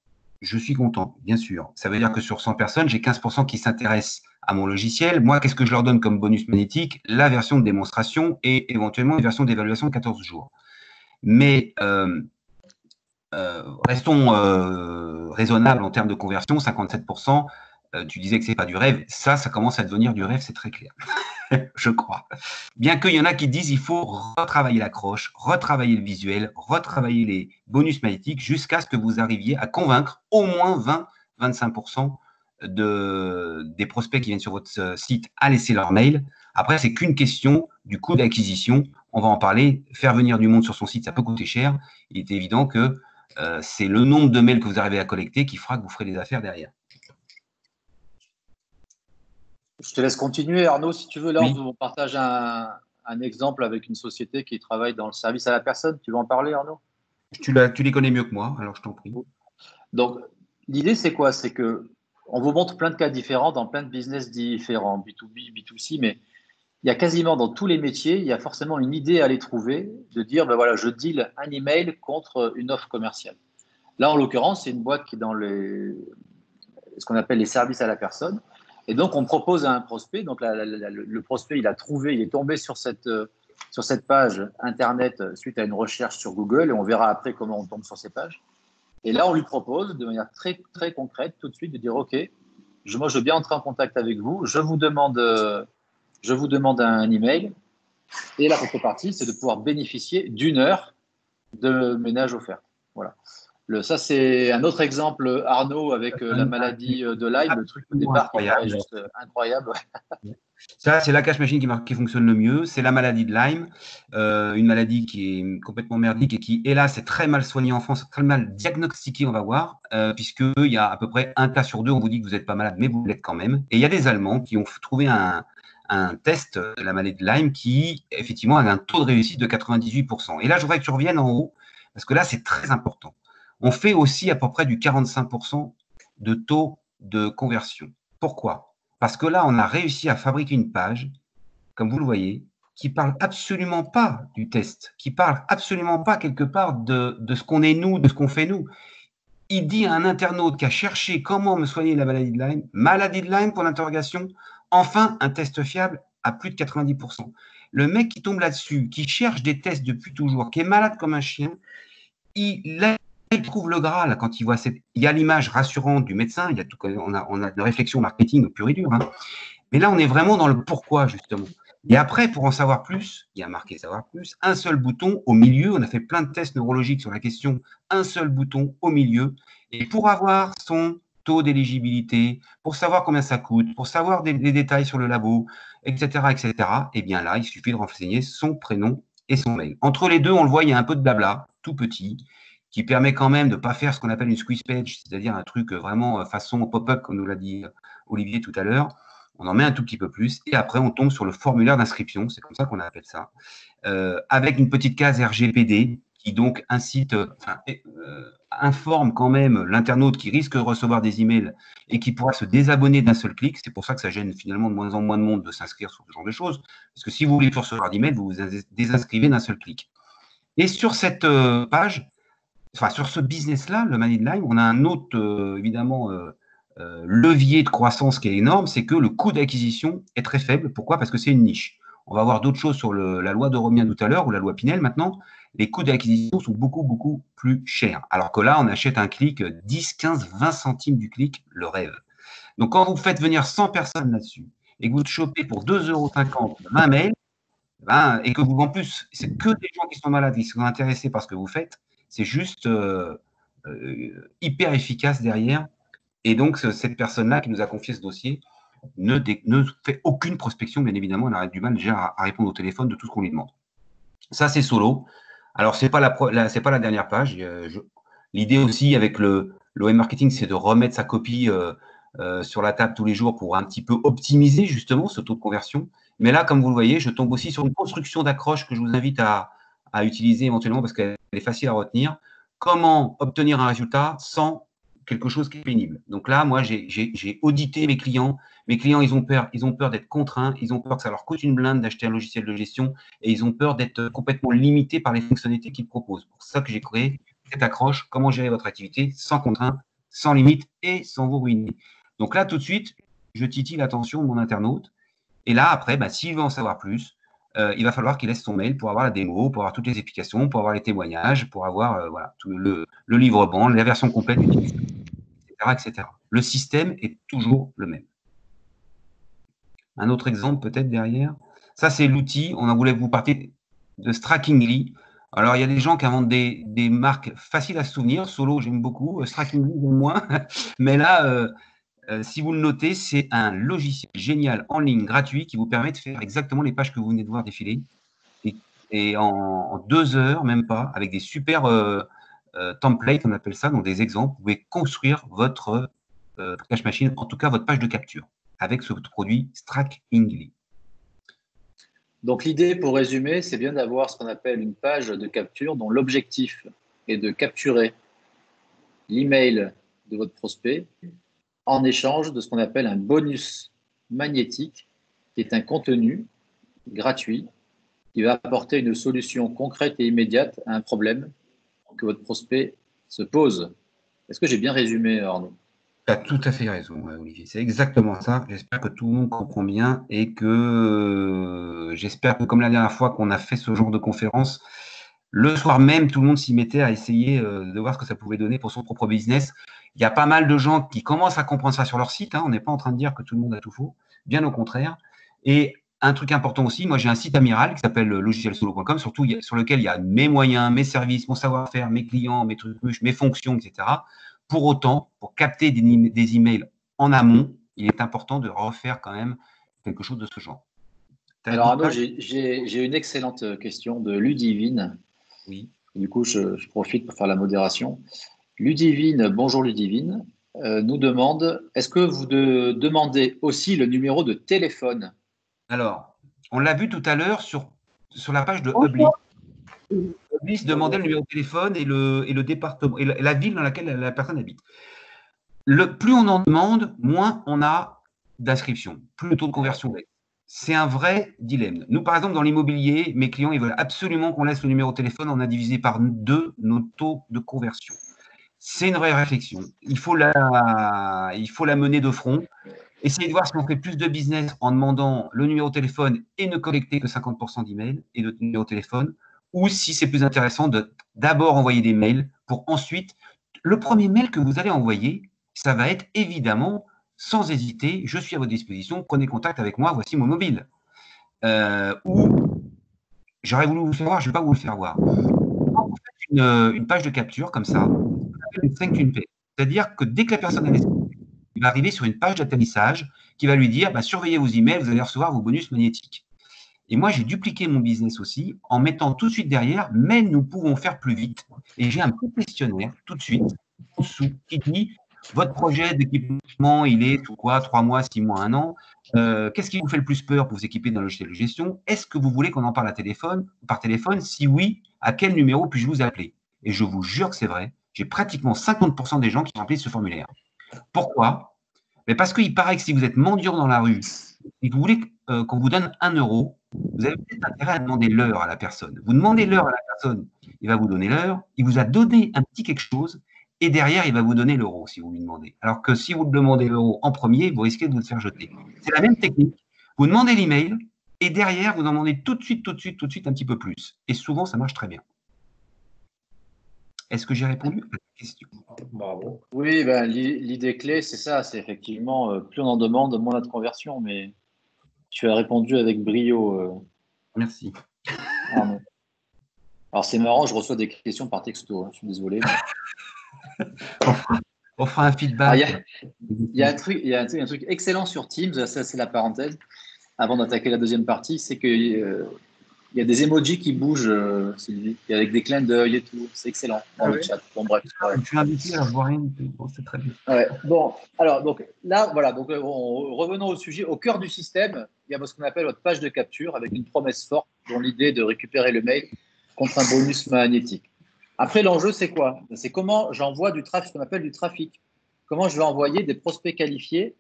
C: je suis content, bien sûr. Ça veut dire que sur 100 personnes, j'ai 15% qui s'intéressent à mon logiciel. Moi, qu'est-ce que je leur donne comme bonus magnétique? La version de démonstration et éventuellement une version d'évaluation de 14 jours. Mais restons raisonnables en termes de conversion, 57%. Tu disais que ce n'est pas du rêve. Ça commence à devenir du rêve, c'est très clair. Je crois. Bien qu'il y en a qui disent qu'il faut retravailler l'accroche, retravailler le visuel, retravailler les bonus magnétiques jusqu'à ce que vous arriviez à convaincre au moins 20-25% des prospects qui viennent sur votre site à laisser leur mail. Après, c'est qu'une question du coût d'acquisition. On va en parler. Faire venir du monde sur son site, ça peut coûter cher. Il est évident que c'est le nombre de mails que vous arrivez à collecter qui fera que vous ferez des affaires derrière.
A: Je te laisse continuer, Arnaud, si tu veux. Là,
C: oui.
A: on partage un exemple avec une société qui travaille dans le service à la personne. Tu veux en parler, Arnaud?
C: Tu les connais mieux que moi, alors je t'en prie.
A: Donc, l'idée, c'est quoi? C'est qu'on vous montre plein de cas différents dans plein de business différents, B2B, B2C, mais il y a quasiment dans tous les métiers, il y a forcément une idée à les trouver, de dire, ben voilà, je deal un email contre une offre commerciale. Là, en l'occurrence, c'est une boîte qui est dans ce qu'on appelle les services à la personne. Et donc, on propose à un prospect, donc le prospect, il est tombé sur cette page Internet suite à une recherche sur Google, et on verra après comment on tombe sur ces pages. Et là, on lui propose de manière très, très concrète tout de suite de dire, OK, moi, je veux bien entrer en contact avec vous, je vous demande un email, et la contrepartie, c'est de pouvoir bénéficier d'une heure de ménage offert. Voilà. Ça, c'est un autre exemple, Arnaud, avec la maladie de Lyme, le truc au départ qui paraît juste incroyable.
C: Ça, c'est la cash machine qui fonctionne le mieux. C'est la maladie de Lyme, une maladie qui est complètement merdique et qui, hélas, est très mal soignée en France, très mal diagnostiquée, on va voir, puisqu'il y a à peu près un cas sur deux, on vous dit que vous n'êtes pas malade, mais vous l'êtes quand même. Et il y a des Allemands qui ont trouvé un test de la maladie de Lyme qui, effectivement, a un taux de réussite de 98%. Et là, je voudrais que tu reviennes en haut, parce que là, c'est très important. On fait aussi à peu près du 45% de taux de conversion. Pourquoi? Parce que là, on a réussi à fabriquer une page, comme vous le voyez, qui parle absolument pas du test, qui parle absolument pas quelque part de ce qu'on est nous, de ce qu'on fait nous. Il dit à un internaute qui a cherché comment me soigner la maladie de Lyme pour l'interrogation, enfin un test fiable à plus de 90%. Le mec qui tombe là-dessus, qui cherche des tests depuis toujours, qui est malade comme un chien, il trouve le Graal quand il voit il y a l'image rassurante du médecin, on a une réflexion marketing pure et dure, hein. Mais là, on est vraiment dans le pourquoi, justement. Et après, pour en savoir plus, il y a marqué savoir plus, un seul bouton au milieu. On a fait plein de tests neurologiques sur la question, un seul bouton au milieu. Et pour avoir son taux d'éligibilité, pour savoir combien ça coûte, pour savoir des détails sur le labo, etc., eh bien là, il suffit de renseigner son prénom et son mail. Entre les deux, on le voit, il y a un peu de blabla, tout petit, qui permet quand même de ne pas faire ce qu'on appelle une squeeze page, c'est-à-dire un truc vraiment façon pop-up, comme nous l'a dit Olivier tout à l'heure. On en met un tout petit peu plus, et après, on tombe sur le formulaire d'inscription, c'est comme ça qu'on appelle ça, avec une petite case RGPD, qui donc informe quand même l'internaute qui risque de recevoir des emails et qui pourra se désabonner d'un seul clic. C'est pour ça que ça gêne finalement de moins en moins de monde de s'inscrire sur ce genre de choses, parce que si vous voulez recevoir d'emails, vous vous désinscrivez d'un seul clic. Et sur cette page, enfin, sur ce business-là, le Money Line, on a un autre, évidemment, levier de croissance qui est énorme, c'est que le coût d'acquisition est très faible. Pourquoi? Parce que c'est une niche. On va voir d'autres choses sur la loi de Romien tout à l'heure, ou la loi Pinel maintenant. Les coûts d'acquisition sont beaucoup, beaucoup plus chers. Alors que là, on achète un clic 10, 15, 20 centimes du clic, le rêve. Donc, quand vous faites venir 100 personnes là-dessus et que vous chopez pour 2,50 € 20 mails, et que vous, en plus, c'est que des gens qui sont malades, qui sont intéressés par ce que vous faites, c'est juste hyper efficace derrière. Et donc, cette personne-là qui nous a confié ce dossier ne fait aucune prospection, bien évidemment. Elle a du mal déjà à répondre au téléphone de tout ce qu'on lui demande. Ça, c'est solo. Alors, ce n'est pas la dernière page. L'idée aussi avec l'OM Marketing, c'est de remettre sa copie sur la table tous les jours pour un petit peu optimiser justement ce taux de conversion. Mais là, comme vous le voyez, je tombe aussi sur une construction d'accroche que je vous invite à utiliser éventuellement parce qu'elle est facile à retenir. Comment obtenir un résultat sans quelque chose qui est pénible. Donc là, moi, j'ai audité mes clients. Mes clients, ils ont peur d'être contraints, ils ont peur que ça leur coûte une blinde d'acheter un logiciel de gestion et ils ont peur d'être complètement limités par les fonctionnalités qu'ils proposent. C'est pour ça que j'ai créé cette accroche, comment gérer votre activité sans contraintes, sans limite et sans vous ruiner. Donc là, tout de suite, je titille l'attention de mon internaute. Et là, après, s'il veut en savoir plus, il va falloir qu'il laisse son mail pour avoir la démo, pour avoir toutes les explications, pour avoir les témoignages, pour avoir voilà, tout le livre-bande, la version complète, etc., etc. Le système est toujours le même. Un autre exemple peut-être derrière. Ça, c'est l'outil. On voulait vous parler de Strikingly. Alors, il y a des gens qui inventent des marques faciles à se souvenir. Solo, j'aime beaucoup. Strikingly, j'aime moins. Mais là, si vous le notez, c'est un logiciel génial en ligne, gratuit, qui vous permet de faire exactement les pages que vous venez de voir défiler. Et en 2 heures, même pas, avec des super templates, on appelle ça, donc des exemples, vous pouvez construire votre cache machine, en tout cas votre page de capture, avec ce produit Strikingly.
A: Donc l'idée, pour résumer, c'est bien d'avoir ce qu'on appelle une page de capture dont l'objectif est de capturer l'email de votre prospect en échange de ce qu'on appelle un bonus magnétique, qui est un contenu gratuit qui va apporter une solution concrète et immédiate à un problème que votre prospect se pose. Est-ce que j'ai bien résumé, Arnaud?
C: Tu as tout à fait raison, Olivier. C'est exactement ça. J'espère que tout le monde comprend bien et que j'espère que, comme la dernière fois qu'on a fait ce genre de conférence, le soir même, tout le monde s'y mettait à essayer de voir ce que ça pouvait donner pour son propre business. Il y a pas mal de gens qui commencent à comprendre ça sur leur site. On n'est pas en train de dire que tout le monde a tout faux, bien au contraire. Et un truc important aussi, moi j'ai un site amiral qui s'appelle logicielsolo.com, surtout sur lequel il y a mes moyens, mes services, mon savoir-faire, mes clients, mes trucs, mes fonctions, etc. Pour autant, pour capter des emails en amont, il est important de refaire quand même quelque chose de ce genre.
A: Alors Arnaud, j'ai une excellente question de Ludivine.
C: Oui.
A: Du coup, je profite pour faire la modération. Ludivine, bonjour Ludivine, nous demande, est-ce que vous demandez aussi le numéro de téléphone?
C: Alors, on l'a vu tout à l'heure sur la page de Hubly. Hubly demandait le numéro de téléphone et le département et la ville dans laquelle la personne habite. Plus on en demande, moins on a d'inscriptions, plus le taux de conversion baisse. C'est un vrai dilemme. Nous, par exemple, dans l'immobilier, mes clients, ils veulent absolument qu'on laisse le numéro de téléphone. On a divisé par 2 nos taux de conversion. C'est une vraie réflexion. Il faut la mener de front. Essayez de voir si on fait plus de business en demandant le numéro de téléphone et ne collecter que 50% d'emails et de numéro de téléphone, ou si c'est plus intéressant de d'abord envoyer des mails pour ensuite, le premier mail que vous allez envoyer, ça va être évidemment, sans hésiter, je suis à votre disposition, prenez contact avec moi, voici mon mobile. Ou j'aurais voulu vous faire voir, je ne vais pas vous le faire voir. Quand vous faites une page de capture comme ça, on appelle une thank you page. C'est-à-dire que dès que la personne il va arriver sur une page d'atterrissage qui va lui dire surveillez vos emails, vous allez recevoir vos bonus magnétiques. Et moi, j'ai dupliqué mon business aussi en mettant tout de suite derrière, mais nous pouvons faire plus vite. Et j'ai un petit questionnaire tout de suite en dessous qui dit votre projet d'équipement, il est sous quoi 3 mois, 6 mois, 1 an. Qu'est-ce qui vous fait le plus peur pour vous équiper d'un logiciel de gestion? Est-ce que vous voulez qu'on en parle par téléphone? Si oui, à quel numéro puis-je vous appeler? Et je vous jure que c'est vrai, j'ai pratiquement 50% des gens qui remplissent ce formulaire. Pourquoi? Mais parce qu'il paraît que si vous êtes mendiant dans la rue et que vous voulez qu'on vous donne 1 euro, vous avez peut-être intérêt à demander l'heure à la personne. Vous demandez l'heure à la personne, il va vous donner l'heure, il vous a donné un petit quelque chose, et derrière, il va vous donner l'euro si vous lui demandez. Alors que si vous demandez l'euro en premier, vous risquez de vous le faire jeter. C'est la même technique. Vous demandez l'email, et derrière, vous en demandez tout de suite un petit peu plus. Et souvent, ça marche très bien. Est-ce que j'ai répondu à la question?
A: Bravo. Oui, l'idée clé, c'est ça. C'est effectivement, plus on en demande, moins on a de conversion. Mais tu as répondu avec brio.
C: Merci.
A: Arnaud. Alors, c'est marrant, je reçois des questions par texto. Je suis désolé. Mais...
C: on fera un feedback.
A: Il y a un truc excellent sur Teams. Ça, c'est la parenthèse. Avant d'attaquer la deuxième partie, c'est que Il y a des emojis qui bougent, Sylvie, avec des clins d'œil et tout. C'est excellent dans le chat. Bon, bref.
C: Je suis invité à voir rien. Bon, c'est très bien.
A: Ouais. Bon, alors, donc là, voilà. Donc, revenons au sujet. Au cœur du système, il y a ce qu'on appelle votre page de capture avec une promesse forte dont l'idée est de récupérer le mail contre un bonus magnétique. Après, l'enjeu, c'est quoi? C'est comment j'envoie du trafic, ce qu'on appelle du trafic. Comment je vais envoyer des prospects qualifiés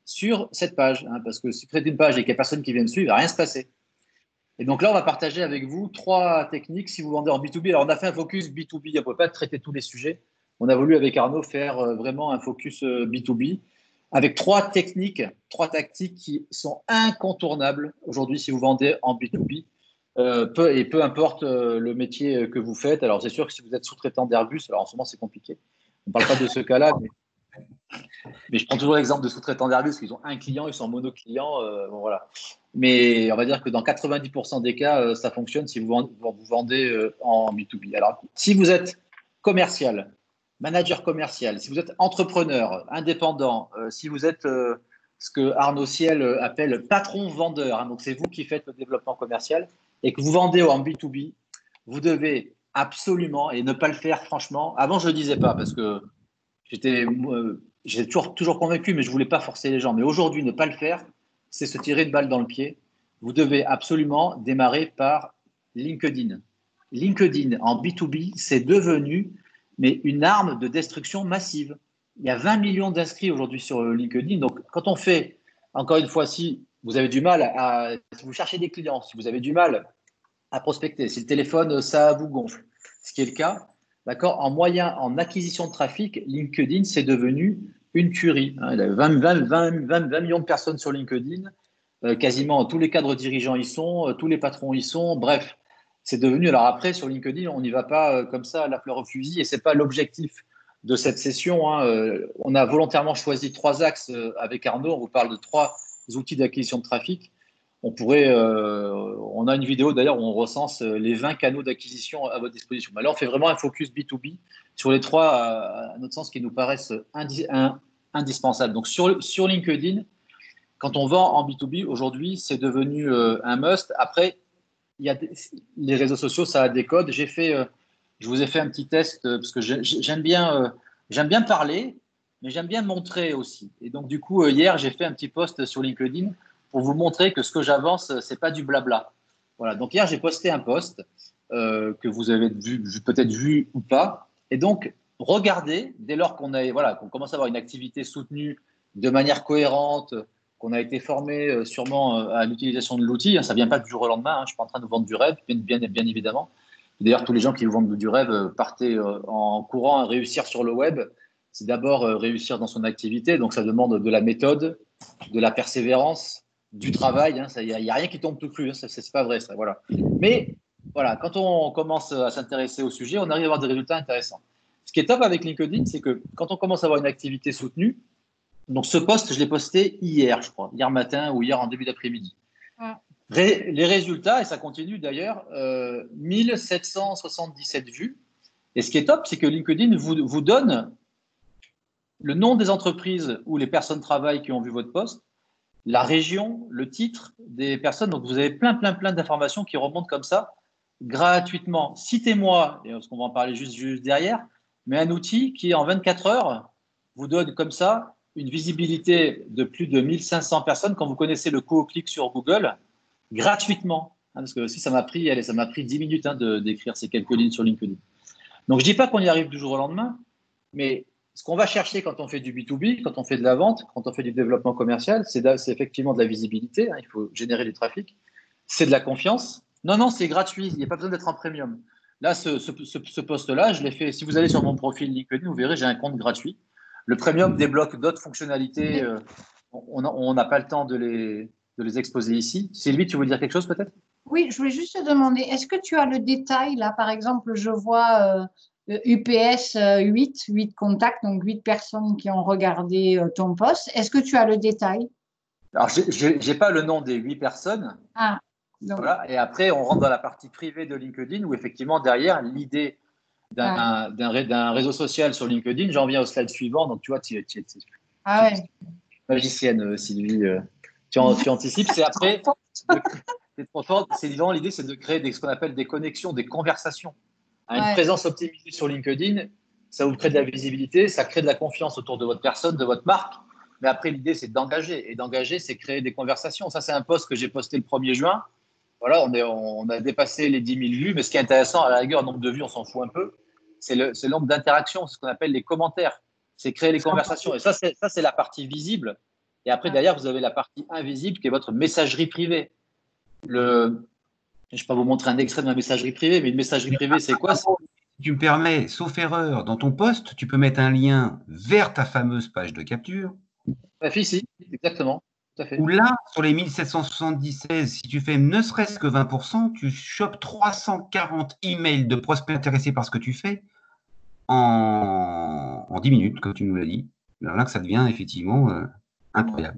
A: sur cette page, hein, parce que si vous faites une page et qu'il n'y a personne qui vient dessus, il ne va rien se passer. Et donc là, on va partager avec vous 3 techniques si vous vendez en B2B. Alors, on a fait un focus B2B, on ne peut pas traiter tous les sujets. On a voulu, avec Arnaud, faire vraiment un focus B2B avec 3 techniques, 3 tactiques qui sont incontournables aujourd'hui si vous vendez en B2B. Peu importe le métier que vous faites. Alors, c'est sûr que si vous êtes sous-traitant d'Airbus, alors en ce moment, c'est compliqué. On ne parle pas de ce cas-là, mais je prends toujours l'exemple de sous-traitants d'Airbus, parce qu'ils ont un client, ils sont mono-clients. Bon, voilà. Mais on va dire que dans 90% des cas, ça fonctionne si vous vendez en B2B. Alors, si vous êtes commercial, manager commercial, si vous êtes entrepreneur, indépendant, si vous êtes ce que Arnaud Ciel appelle patron vendeur, hein, donc c'est vous qui faites le développement commercial et que vous vendez en B2B, vous devez absolument, et ne pas le faire franchement, avant je ne le disais pas parce que j'étais toujours convaincu, mais je ne voulais pas forcer les gens. Mais aujourd'hui, ne pas le faire, c'est se tirer une balle dans le pied. Vous devez absolument démarrer par LinkedIn. LinkedIn en B2B, c'est devenu une arme de destruction massive. Il y a 20 millions d'inscrits aujourd'hui sur LinkedIn. Donc, quand on fait, encore une fois, si vous avez du mal si vous cherchez des clients, si vous avez du mal à prospecter, si le téléphone, ça vous gonfle, ce qui est le cas, d'accord, en acquisition de trafic, LinkedIn, c'est devenu une tuerie. Il y a 20 millions de personnes sur LinkedIn. Quasiment tous les cadres dirigeants y sont, tous les patrons y sont. Bref, c'est devenu. Alors après, sur LinkedIn, on n'y va pas comme ça à la fleur au fusil et ce n'est pas l'objectif de cette session. Hein. On a volontairement choisi 3 axes avec Arnaud. On vous parle de 3 outils d'acquisition de trafic. On a une vidéo d'ailleurs où on recense les 20 canaux d'acquisition à votre disposition. Mais là, on fait vraiment un focus B2B sur les 3, à notre sens, qui nous paraissent indispensables. Donc, sur LinkedIn, quand on vend en B2B, aujourd'hui, c'est devenu un must. Après, il y a les réseaux sociaux, ça a des codes. Je vous ai fait un petit test parce que j'aime bien parler, mais j'aime bien montrer aussi. Et donc, du coup, hier, j'ai fait un petit post sur LinkedIn pour vous montrer que ce que j'avance, ce n'est pas du blabla. Voilà. Donc, hier, j'ai posté un post que vous avez peut-être vu ou pas. Et donc, regardez, dès lors qu'on commence à avoir une activité soutenue de manière cohérente, qu'on a été formé sûrement à l'utilisation de l'outil. Ça ne vient pas du jour au lendemain. Je ne suis pas en train de vendre du rêve, bien évidemment. D'ailleurs, tous les gens qui vous vendent du rêve partez en courant à réussir sur le web. C'est d'abord réussir dans son activité. Donc, ça demande de la méthode, de la persévérance, du travail. Il n'y a rien qui tombe tout cru. Ce n'est pas vrai, ça. Voilà. Mais voilà, quand on commence à s'intéresser au sujet, on arrive à avoir des résultats intéressants. Ce qui est top avec LinkedIn, c'est que quand on commence à avoir une activité soutenue, donc ce post, je l'ai posté hier, je crois, hier matin ou hier en début d'après-midi. Les résultats, et ça continue d'ailleurs, 1777 vues. Et ce qui est top, c'est que LinkedIn vous donne le nom des entreprises où les personnes travaillent qui ont vu votre post, la région, le titre des personnes. Donc, vous avez plein d'informations qui remontent comme ça gratuitement. Citez-moi, parce qu'on va en parler juste derrière, mais un outil qui, en 24 heures, vous donne comme ça une visibilité de plus de 1500 personnes quand vous connaissez le coût-clic sur Google, gratuitement. Parce que aussi, ça m'a pris 10 minutes d'écrire ces quelques lignes sur LinkedIn. Donc, je ne dis pas qu'on y arrive du jour au lendemain, mais ce qu'on va chercher quand on fait du B2B, quand on fait de la vente, quand on fait du développement commercial, c'est effectivement de la visibilité. Il faut générer du trafic. C'est de la confiance. Non, c'est gratuit. Il n'y a pas besoin d'être en premium. Là, ce post-là, je l'ai fait. Si vous allez sur mon profil LinkedIn, vous verrez, j'ai un compte gratuit. Le premium débloque d'autres fonctionnalités. On n'a pas le temps de les exposer ici. Sylvie, tu veux dire quelque chose peut-être?
B: Oui, je voulais juste te demander, est-ce que tu as le détail là? Par exemple, je vois UPS 8 contacts, donc 8 personnes qui ont regardé ton post. Est-ce que tu as le détail?
A: Alors, je n'ai pas le nom des 8 personnes.
B: Ah, donc.
A: Voilà. Et après, on rentre dans la partie privée de LinkedIn où effectivement, derrière, l'idée d'un réseau social sur LinkedIn, j'en viens au slide suivant. Donc, tu vois, tu es magicienne, Sylvie. Tu anticipes. C'est après C'est trop fort. C'est évident, l'idée, c'est de créer ce qu'on appelle des connexions, des conversations. Une
B: Ouais.
A: présence optimisée sur LinkedIn, ça vous crée de la visibilité, ça crée de la confiance autour de votre personne, de votre marque. Mais après, l'idée, c'est d'engager. Et d'engager, c'est créer des conversations. Ça, c'est un post que j'ai posté le 1er juin. Voilà, on a dépassé les 10 000 vues. Mais ce qui est intéressant, à la rigueur, le nombre de vues, on s'en fout un peu. C'est le nombre d'interactions, c'est ce qu'on appelle les commentaires. C'est créer les conversations. Et ça, c'est la partie visible. Et après, derrière, vous avez la partie invisible qui est votre messagerie privée. Je ne vais pas vous montrer un extrait de ma messagerie privée, mais une messagerie privée, c'est quoi?
C: Si tu me permets, sauf erreur, dans ton post, tu peux mettre un lien vers ta fameuse page de capture.
A: Si, exactement. Tout à fait.
C: Où là, sur les 1776, si tu fais ne serait-ce que 20%, tu chopes 340 emails de prospects intéressés par ce que tu fais en 10 minutes, comme tu nous l'as dit. Là que ça devient effectivement incroyable.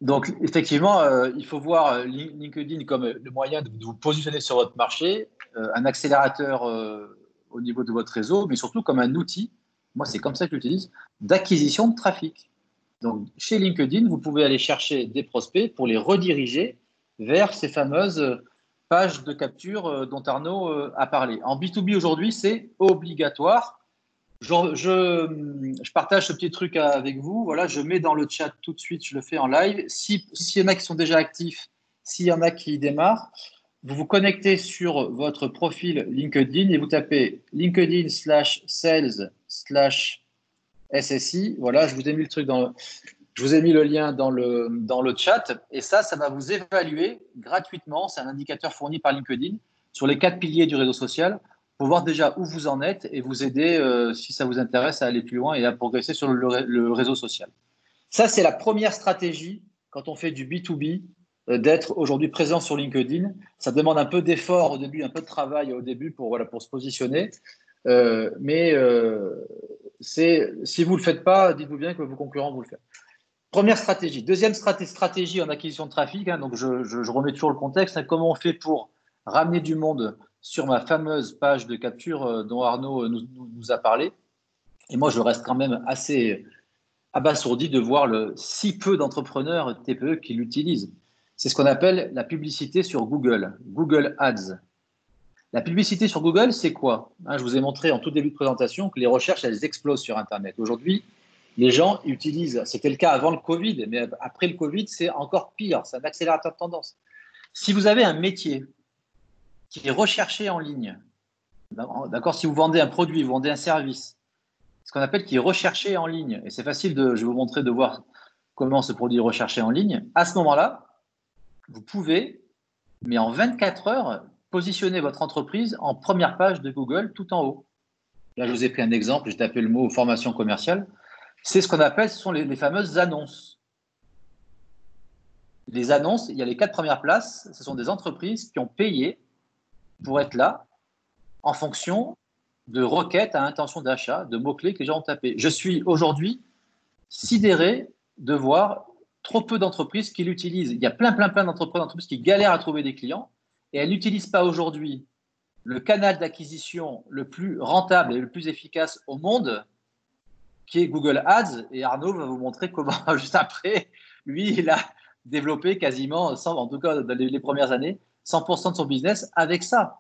A: Donc, effectivement, il faut voir LinkedIn comme le moyen de vous positionner sur votre marché, un accélérateur au niveau de votre réseau, mais surtout comme un outil, moi c'est comme ça que j'utilise, d'acquisition de trafic. Donc, chez LinkedIn, vous pouvez aller chercher des prospects pour les rediriger vers ces fameuses pages de capture dont Arnaud a parlé. En B2B aujourd'hui, c'est obligatoire. Je partage ce petit truc avec vous. Voilà, je mets dans le chat tout de suite, je le fais en live. S'il y en a qui sont déjà actifs, s'il y en a qui démarrent, vous vous connectez sur votre profil LinkedIn et vous tapez LinkedIn/sales/SSI. Voilà, je vous ai mis le lien dans le chat. Et ça va vous évaluer gratuitement. C'est un indicateur fourni par LinkedIn sur les 4 piliers du réseau social, pour voir déjà où vous en êtes et vous aider, si ça vous intéresse, à aller plus loin et à progresser sur le réseau social. Ça, c'est la première stratégie quand on fait du B2B, d'être aujourd'hui présent sur LinkedIn. Ça demande un peu d'effort au début, un peu de travail au début pour se positionner. Mais si vous ne le faites pas, dites-vous bien que vos concurrents vous le font. Première stratégie. Deuxième stratégie en acquisition de trafic. Donc, je remets toujours le contexte. Comment on fait pour ramener du monde sur ma fameuse page de capture dont Arnaud nous a parlé. Et moi, je reste quand même assez abasourdi de voir si peu d'entrepreneurs TPE qui l'utilisent. C'est ce qu'on appelle la publicité sur Google, Google Ads. La publicité sur Google, c'est quoi? Je vous ai montré en tout début de présentation que les recherches, elles explosent sur Internet. Aujourd'hui, les gens utilisent, c'était le cas avant le Covid, mais après le Covid, c'est encore pire, c'est un accélérateur de tendance. Si vous avez un métier qui est recherché en ligne, d'accord, si vous vendez un produit, vous vendez un service, ce qu'on appelle qui est recherché en ligne, et c'est facile, je vais vous montrer de voir comment ce produit est recherché en ligne, à ce moment-là, vous pouvez, mais en 24 heures, positionner votre entreprise en première page de Google tout en haut. Là, je vous ai pris un exemple, j'ai tapé le mot formation commerciale. C'est ce qu'on appelle, ce sont les fameuses annonces. Les annonces, il y a les 4 premières places, ce sont des entreprises qui ont payé pour être là en fonction de requêtes à intention d'achat, de mots-clés que les gens ont tapés. Je suis aujourd'hui sidéré de voir trop peu d'entreprises qui l'utilisent. Il y a plein d'entreprises qui galèrent à trouver des clients et elles n'utilisent pas aujourd'hui le canal d'acquisition le plus rentable et le plus efficace au monde, qui est Google Ads. Et Arnaud va vous montrer comment, juste après, lui, il a développé quasiment, en tout cas dans les premières années, 100% de son business avec ça.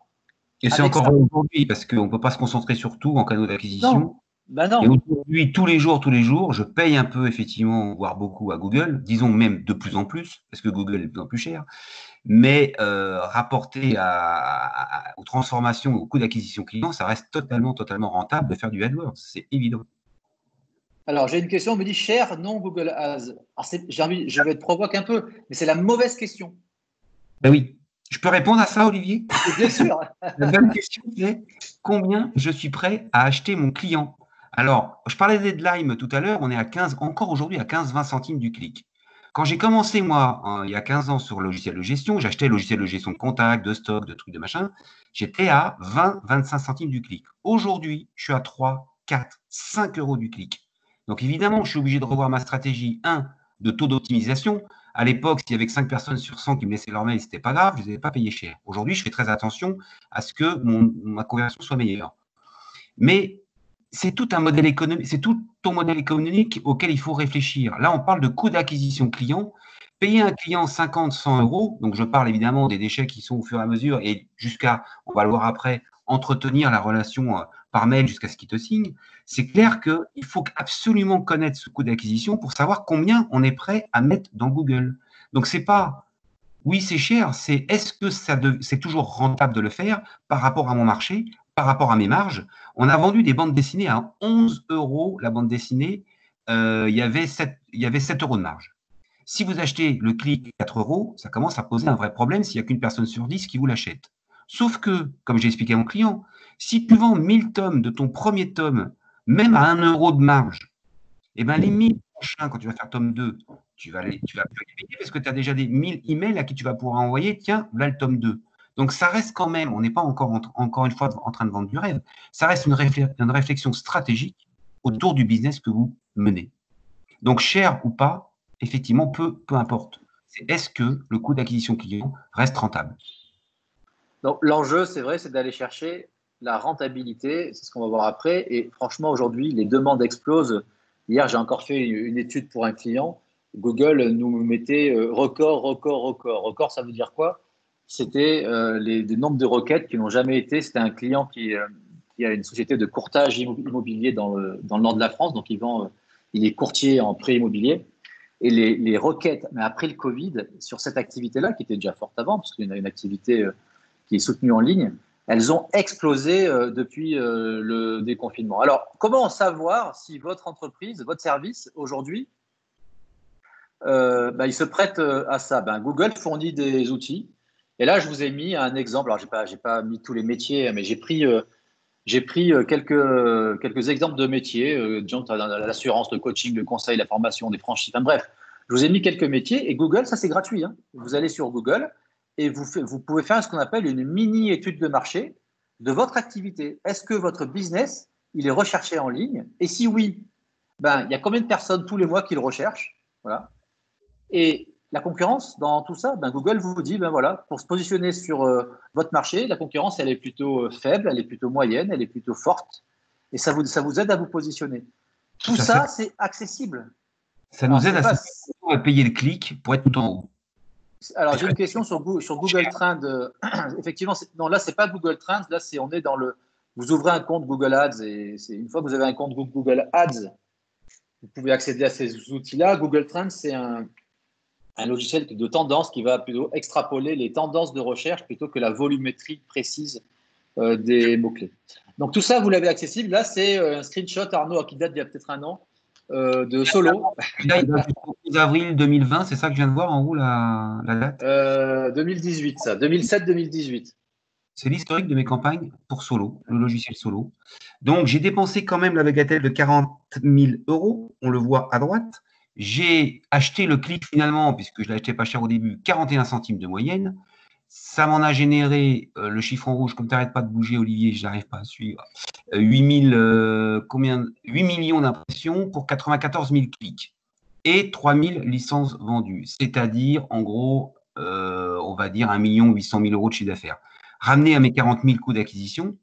C: Et c'est encore aujourd'hui, parce qu'on ne peut pas se concentrer sur tout en canaux d'acquisition.
A: Non.
C: Et aujourd'hui, tous les jours, je paye un peu, effectivement, voire beaucoup à Google, disons même de plus en plus, parce que Google est de plus en plus cher, mais rapporté aux transformations, au coût d'acquisition client, ça reste totalement rentable de faire du AdWords, c'est évident.
A: Alors, j'ai une question, on me dit cher, non Google Ads. Je vais te provoquer un peu, mais c'est la mauvaise question.
C: Ben oui. Je peux répondre à ça, Olivier?
A: Bien sûr.
C: La bonne question, c'est combien je suis prêt à acheter mon client? Alors, je parlais d'Headline tout à l'heure, on est encore aujourd'hui à 15-20 centimes du clic. Quand j'ai commencé, moi, il y a 15 ans sur le logiciel de gestion, j'achetais le logiciel de gestion de contact, de stock, de trucs, de machin, j'étais à 20-25 centimes du clic. Aujourd'hui, je suis à 3, 4, 5 euros du clic. Donc, évidemment, je suis obligé de revoir ma stratégie, de taux d'optimisation. À l'époque, s'il y avait que 5 personnes sur 100 qui me laissaient leur mail, ce n'était pas grave, je ne les avais pas payés cher. Aujourd'hui, je fais très attention à ce que ma conversion soit meilleure. Mais c'est tout un modèle économique, c'est tout ton modèle économique auquel il faut réfléchir. Là, on parle de coût d'acquisition client. payer un client 50, 100 euros, donc je parle évidemment des déchets qui sont au fur et à mesure et jusqu'à, on va le voir après, entretenir la relation par mail jusqu'à ce qu'il te signe, c'est clair qu'il faut absolument connaître ce coût d'acquisition pour savoir combien on est prêt à mettre dans Google. Donc, c'est pas, oui, c'est cher, c'est est-ce que c'est toujours rentable de le faire par rapport à mon marché, par rapport à mes marges. On a vendu des bandes dessinées à 11 euros la bande dessinée, il y avait 7 euros de marge. Si vous achetez le clic 4 euros, ça commence à poser un vrai problème s'il n'y a qu'une personne sur 10 qui vous l'achète. Sauf que, comme j'ai expliqué à mon client, si tu vends 1000 tomes de ton premier tome, même à 1 euro de marge, eh ben les 1000 prochains, quand tu vas faire tome 2, tu vas plus les payer parce que tu as déjà des 1000 emails à qui tu vas pouvoir envoyer, tiens, là le tome 2. Donc ça reste quand même, on n'est pas encore une fois en train de vendre du rêve, ça reste une réflexion stratégique autour du business que vous menez. Donc cher ou pas, effectivement, peu importe. C'est est-ce que le coût d'acquisition client reste rentable?
A: Donc l'enjeu, c'est vrai, c'est d'aller chercher la rentabilité, c'est ce qu'on va voir après. Et franchement, aujourd'hui, les demandes explosent. Hier, j'ai encore fait une étude pour un client. Google nous mettait record, record, record. Record, ça veut dire quoi? C'était le nombre de requêtes qui n'ont jamais été. C'était un client qui a une société de courtage immobilier dans le nord de la France. Donc, il est courtier en prêt immobilier. Et les requêtes, mais après le Covid, sur cette activité-là, qui était déjà forte avant, parce qu'il y a une activité qui est soutenue en ligne, elles ont explosé depuis le déconfinement. Alors, comment savoir si votre entreprise, votre service, aujourd'hui, il se prête à ça? Google fournit des outils. Et là, je vous ai mis un exemple. Alors, je n'ai pas mis tous les métiers, mais j'ai pris quelques exemples de métiers, l'assurance, le coaching, le conseil, la formation, des franchises. Enfin, bref, je vous ai mis quelques métiers. Et Google, ça, c'est gratuit, hein. Vous allez sur Google et vous pouvez faire ce qu'on appelle une mini-étude de marché de votre activité. Est-ce que votre business, il est recherché en ligne? Et si oui, il y a combien de personnes tous les mois qui le recherchent? Voilà. Et la concurrence dans tout ça, Google vous dit, voilà, pour se positionner sur votre marché, la concurrence, elle est plutôt faible, elle est plutôt moyenne, elle est plutôt forte. Et ça vous aide à vous positionner. Tout ça, c'est accessible.
C: Ça nous aide à payer le clic pour être tout en haut.
A: Alors, j'ai une question sur Google Trends. Effectivement, non, là, ce n'est pas Google Trends. Là, on est dans le… Vous ouvrez un compte Google Ads et une fois que vous avez un compte Google Ads, vous pouvez accéder à ces outils-là. Google Trends, c'est un logiciel de tendance qui va plutôt extrapoler les tendances de recherche plutôt que la volumétrie précise des mots-clés. Donc, tout ça, vous l'avez accessible. Là, c'est un screenshot, Arnaud, qui date d'il y a peut-être un an, de Solo.
C: Là, il date du 11 avril 2020, c'est ça que je viens de voir en haut, la date
A: 2018, ça. 2007-2018.
C: C'est l'historique de mes campagnes pour Solo, le logiciel Solo. Donc, j'ai dépensé quand même la bagatelle de 40 000 euros. On le voit à droite. J'ai acheté le clic finalement, puisque je l'ai acheté pas cher au début, 41 centimes de moyenne. Ça m'en a généré, le chiffre en rouge, comme tu n'arrêtes pas de bouger, Olivier, je n'arrive pas à suivre, 8 millions d'impressions pour 94 000 clics et 3 000 licences vendues. C'est-à-dire, en gros, on va dire 1 800 000 euros de chiffre d'affaires. Ramené à mes 40 000 coûts d'acquisition,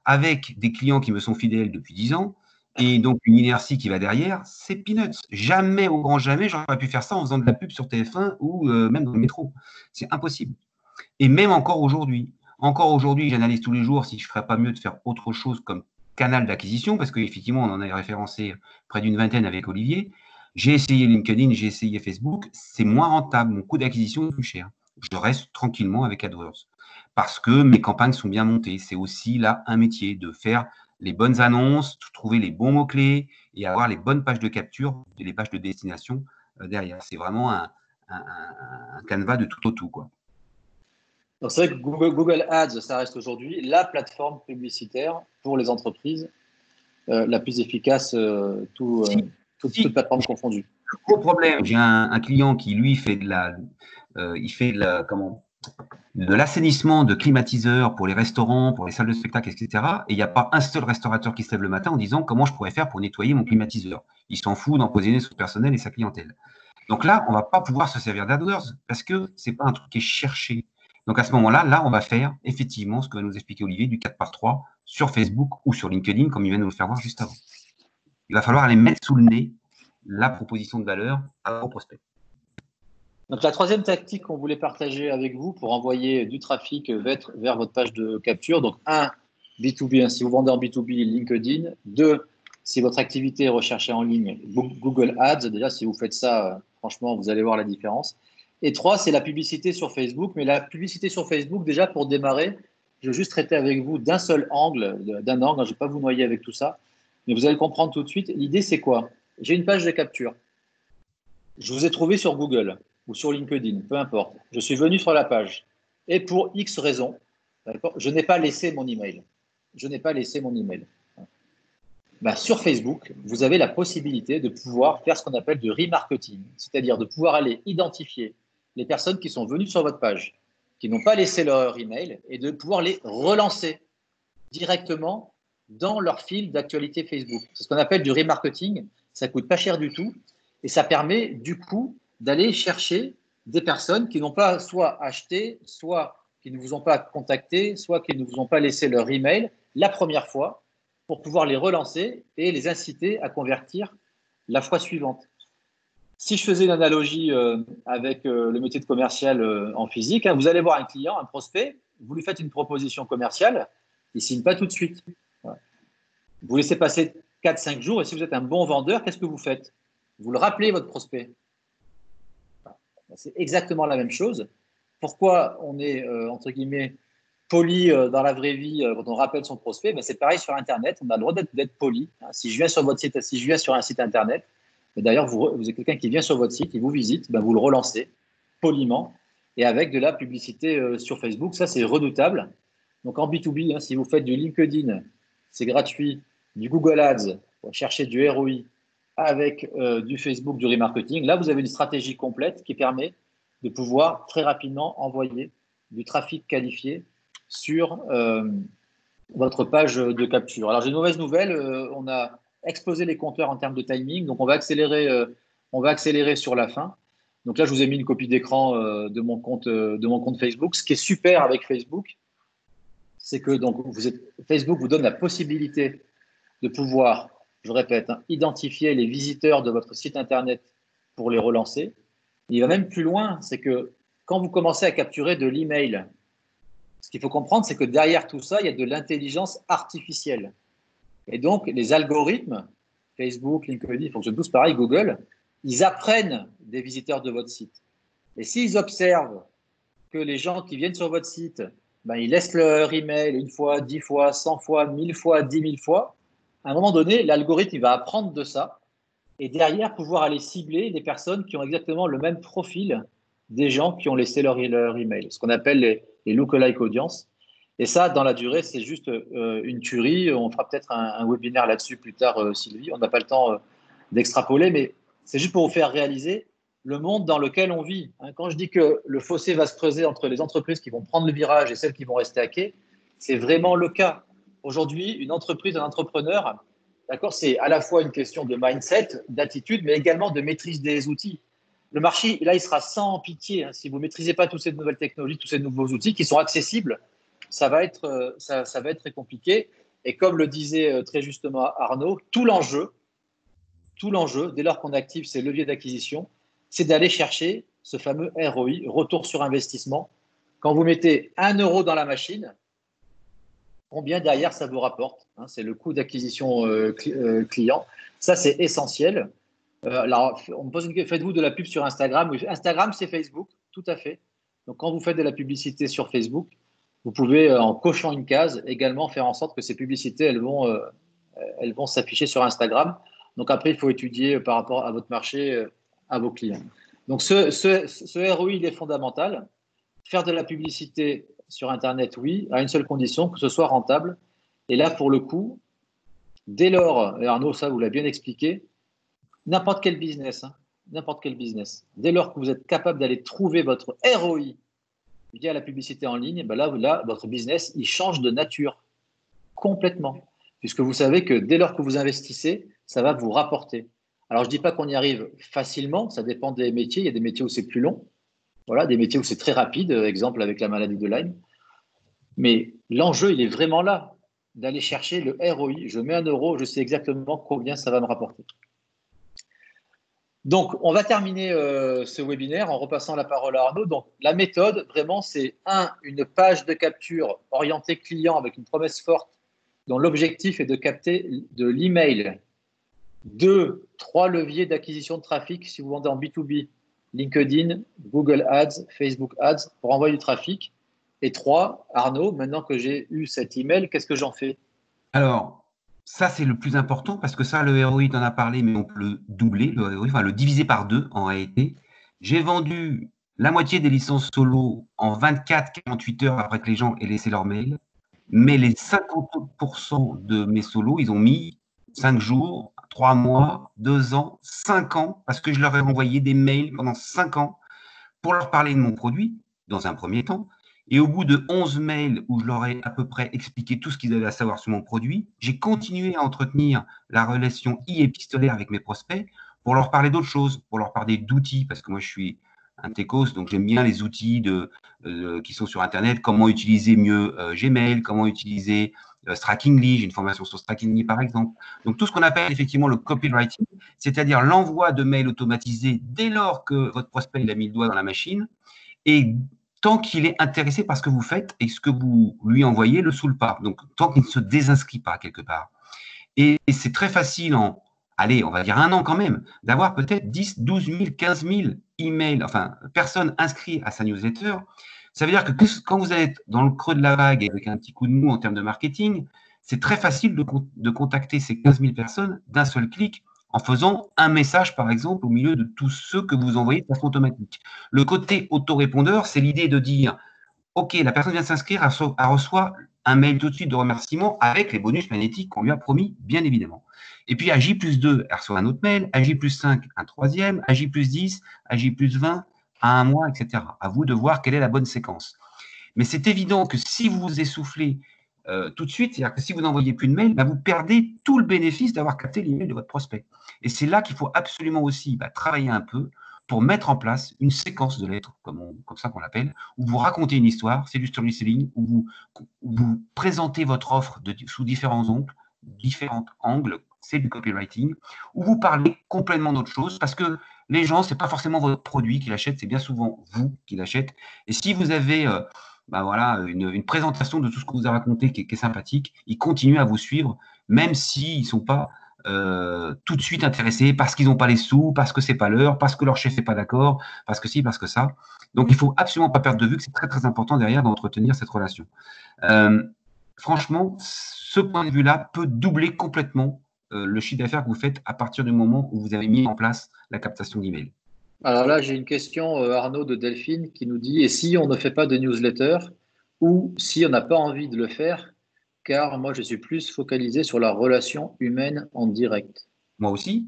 C: avec des clients qui me sont fidèles depuis 10 ans, et donc une inertie qui va derrière, c'est peanuts. Jamais, au grand jamais, j'aurais pu faire ça en faisant de la pub sur TF1 ou même dans le métro. C'est impossible. Et même encore aujourd'hui, j'analyse tous les jours si je ne ferais pas mieux de faire autre chose comme canal d'acquisition, parce qu'effectivement, on en a référencé près d'une vingtaine avec Olivier. J'ai essayé LinkedIn, j'ai essayé Facebook, c'est moins rentable, mon coût d'acquisition est plus cher. Je reste tranquillement avec AdWords parce que mes campagnes sont bien montées. C'est aussi là un métier de faire les bonnes annonces, trouver les bons mots-clés et avoir les bonnes pages de capture et les pages de destination derrière. C'est vraiment un canevas de tout au tout, quoi.
A: Donc, c'est vrai que Google Ads, ça reste aujourd'hui la plateforme publicitaire pour les entreprises la plus efficace, toute plateforme confondue.
C: Gros problème, j'ai un client qui, lui, fait de l'assainissement de climatiseurs pour les restaurants, pour les salles de spectacle, etc. Et il n'y a pas un seul restaurateur qui se lève le matin en disant comment je pourrais faire pour nettoyer mon climatiseur. Il s'en fout d'empoisonner son personnel et sa clientèle. Donc là, on ne va pas pouvoir se servir d'AdWords parce que ce n'est pas un truc qui est cherché. Donc à ce moment-là, on va faire effectivement ce que va nous expliquer Olivier du 4x3 sur Facebook ou sur LinkedIn, comme il vient de nous le faire voir juste avant. Il va falloir aller mettre sous le nez la proposition de valeur à vos prospects.
A: Donc, la troisième tactique qu'on voulait partager avec vous pour envoyer du trafic vers votre page de capture. Donc, 1, B2B, si vous vendez en B2B, LinkedIn. 2, si votre activité est recherchée en ligne, Google Ads. Déjà, si vous faites ça, franchement, vous allez voir la différence. Et 3, c'est la publicité sur Facebook. Mais la publicité sur Facebook, déjà, pour démarrer, je vais juste traiter avec vous d'un seul angle, Je ne vais pas vous noyer avec tout ça. Mais vous allez comprendre tout de suite. L'idée, c'est quoi? J'ai une page de capture. Je vous ai trouvé sur Google ou sur LinkedIn, peu importe. Je suis venu sur la page. Et pour X raisons, je n'ai pas laissé mon email. Je n'ai pas laissé mon email. Sur Facebook, vous avez la possibilité de pouvoir faire ce qu'on appelle du remarketing, c'est-à-dire de pouvoir aller identifier les personnes qui sont venues sur votre page, qui n'ont pas laissé leur email, et de pouvoir les relancer directement dans leur fil d'actualité Facebook. C'est ce qu'on appelle du remarketing. Ça ne coûte pas cher du tout et ça permet du coup d'aller chercher des personnes qui n'ont pas soit acheté, soit qui ne vous ont pas contacté, soit qui ne vous ont pas laissé leur email la première fois, pour pouvoir les relancer et les inciter à convertir la fois suivante. Si je faisais une analogie avec le métier de commercial en physique, vous allez voir un client, un prospect, vous lui faites une proposition commerciale, il ne signe pas tout de suite. Vous laissez passer 4-5 jours et si vous êtes un bon vendeur, qu'est-ce que vous faites? Vous le rappelez, votre prospect. C'est exactement la même chose. Pourquoi on est, entre guillemets, poli dans la vraie vie quand on rappelle son prospect? C'est pareil sur Internet, on a le droit d'être poli. Si je viens sur votre site, si je viens sur un site Internet, d'ailleurs, vous avez quelqu'un qui vient sur votre site, il vous visite, vous le relancez poliment et avec de la publicité sur Facebook. Ça, c'est redoutable. Donc, en B2B, si vous faites du LinkedIn, c'est gratuit, du Google Ads, pour chercher du ROI avec du Facebook, du remarketing. Là, vous avez une stratégie complète qui permet de pouvoir très rapidement envoyer du trafic qualifié sur votre page de capture. Alors, j'ai une mauvaise nouvelle. On a explosé les compteurs en termes de timing. Donc, on va accélérer sur la fin. Donc là, je vous ai mis une copie d'écran de mon compte Facebook. Ce qui est super avec Facebook, c'est que Facebook vous donne la possibilité de pouvoir, je répète, identifier les visiteurs de votre site Internet pour les relancer. Il va même plus loin, c'est que quand vous commencez à capturer de l'email, ce qu'il faut comprendre, c'est que derrière tout ça, il y a de l'intelligence artificielle. Et donc, les algorithmes, Facebook, LinkedIn, ils fonctionnent tous pareil, Google, ils apprennent des visiteurs de votre site. Et s'ils observent que les gens qui viennent sur votre site, ils laissent leur email 1 fois, 10 fois, 100 fois, 1000 fois, 10 000 fois, à un moment donné, l'algorithme il va apprendre de ça et derrière pouvoir aller cibler les personnes qui ont exactement le même profil des gens qui ont laissé leur email, ce qu'on appelle les lookalike audience. Et ça, dans la durée, c'est juste une tuerie. On fera peut-être un webinaire là-dessus plus tard, Sylvie. On n'a pas le temps d'extrapoler, mais c'est juste pour vous faire réaliser le monde dans lequel on vit. Quand je dis que le fossé va se creuser entre les entreprises qui vont prendre le virage et celles qui vont rester à quai, c'est vraiment le cas. Aujourd'hui, une entreprise, un entrepreneur, d'accord, c'est à la fois une question de mindset, d'attitude, mais également de maîtrise des outils. Le marché, là, il sera sans pitié. Si vous ne maîtrisez pas toutes ces nouvelles technologies, tous ces nouveaux outils qui sont accessibles, ça va être très compliqué. Et comme le disait très justement Arnaud, tout l'enjeu, dès lors qu'on active ces leviers d'acquisition, c'est d'aller chercher ce fameux ROI, retour sur investissement. Quand vous mettez 1 euro dans la machine, combien derrière ça vous rapporte? C'est le coût d'acquisition client. Ça, c'est essentiel. Alors, on me pose une question, faites-vous de la pub sur Instagram? Oui, Instagram, c'est Facebook, tout à fait. Donc, quand vous faites de la publicité sur Facebook, vous pouvez, en cochant une case, également faire en sorte que ces publicités, elles vont s'afficher sur Instagram. Donc, après, il faut étudier par rapport à votre marché, à vos clients. Donc, ce ROI, il est fondamental. Faire de la publicité sur Internet, oui, à une seule condition, que ce soit rentable. Et là, pour le coup, dès lors, et Arnaud, ça, vous l'avez bien expliqué, n'importe quel business, dès lors que vous êtes capable d'aller trouver votre ROI via la publicité en ligne, là, votre business, il change de nature complètement. Puisque vous savez que dès lors que vous investissez, ça va vous rapporter. Alors, je ne dis pas qu'on y arrive facilement, ça dépend des métiers. Il y a des métiers où c'est plus long, voilà, des métiers où c'est très rapide, exemple avec la maladie de Lyme. Mais l'enjeu, il est vraiment là, d'aller chercher le ROI. Je mets 1 euro, je sais exactement combien ça va me rapporter. Donc, on va terminer ce webinaire en repassant la parole à Arnaud. Donc, la méthode, vraiment, c'est une page de capture orientée client avec une promesse forte dont l'objectif est de capter de l'email. 2, 3 leviers d'acquisition de trafic si vous vendez en B2B, LinkedIn, Google Ads, Facebook Ads pour envoyer du trafic. Et 3, Arnaud, maintenant que j'ai eu cet email, qu'est-ce que j'en fais?
C: Alors, ça, c'est le plus important parce que ça, le ROI, tu en as parlé, mais on peut le doubler, le diviser par 2 en réalité. J'ai vendu la moitié des licences solo en 24-48 heures après que les gens aient laissé leur mail, mais les 50% de mes solos, ils ont mis 5 jours, 3 mois, 2 ans, 5 ans, parce que je leur ai envoyé des mails pendant 5 ans pour leur parler de mon produit, dans un premier temps. Et au bout de 11 mails où je leur ai à peu près expliqué tout ce qu'ils avaient à savoir sur mon produit, j'ai continué à entretenir la relation épistolaire avec mes prospects pour leur parler d'autres choses, pour leur parler d'outils, parce que moi je suis un techos, donc j'aime bien les outils qui sont sur Internet, comment utiliser mieux Gmail, comment utiliser Strikingly, j'ai une formation sur Strikingly par exemple. Donc tout ce qu'on appelle effectivement le copywriting, c'est-à-dire l'envoi de mails automatisés dès lors que votre prospect il a mis le doigt dans la machine, et tant qu'il est intéressé par ce que vous faites et ce que vous lui envoyez le saoule pas. Donc, tant qu'il ne se désinscrit pas quelque part. Et c'est très facile allez, on va dire 1 an quand même, d'avoir peut-être 10, 12 000, 15 000 emails, enfin, personnes inscrites à sa newsletter. Ça veut dire que quand vous êtes dans le creux de la vague avec un petit coup de mou en termes de marketing, c'est très facile de contacter ces 15 000 personnes d'un seul clic en faisant un message, par exemple, au milieu de tous ceux que vous envoyez de façon automatique. Le côté autorépondeur, c'est l'idée de dire, OK, la personne vient de s'inscrire, elle reçoit un mail tout de suite de remerciement avec les bonus magnétiques qu'on lui a promis, bien évidemment. Et puis, à J+2, elle reçoit un autre mail, à J+5, un troisième, à J+10, à J+20, à 1 mois, etc. À vous de voir quelle est la bonne séquence. Mais c'est évident que si vous vous essoufflez tout de suite, c'est-à-dire que si vous n'envoyez plus de mail, vous perdez tout le bénéfice d'avoir capté l'email de votre prospect. Et c'est là qu'il faut absolument aussi travailler un peu pour mettre en place une séquence de lettres, comme ça qu'on l'appelle, où vous racontez une histoire, c'est du storytelling, où vous présentez votre offre sous différents angles, c'est du copywriting, où vous parlez complètement d'autre chose, parce que les gens, ce n'est pas forcément votre produit qui l'achètent, c'est bien souvent vous qui l'achètent. Et si vous avez une présentation de tout ce que vous avez raconté qui est sympathique, ils continuent à vous suivre, même s'ils ne sont pas tout de suite intéressés parce qu'ils n'ont pas les sous, parce que c'est pas l'heure, parce que leur chef n'est pas d'accord, parce que si, parce que ça. Donc, il faut absolument pas perdre de vue que c'est très, très important derrière d'entretenir cette relation. Franchement, ce point de vue-là peut doubler complètement le chiffre d'affaires que vous faites à partir du moment où vous avez mis en place la captation d'email.
A: Alors là, j'ai une question, Arnaud, de Delphine, qui nous dit, et si on ne fait pas de newsletter ou si on n'a pas envie de le faire, car moi, je suis plus focalisé sur la relation humaine en direct.
C: Moi aussi.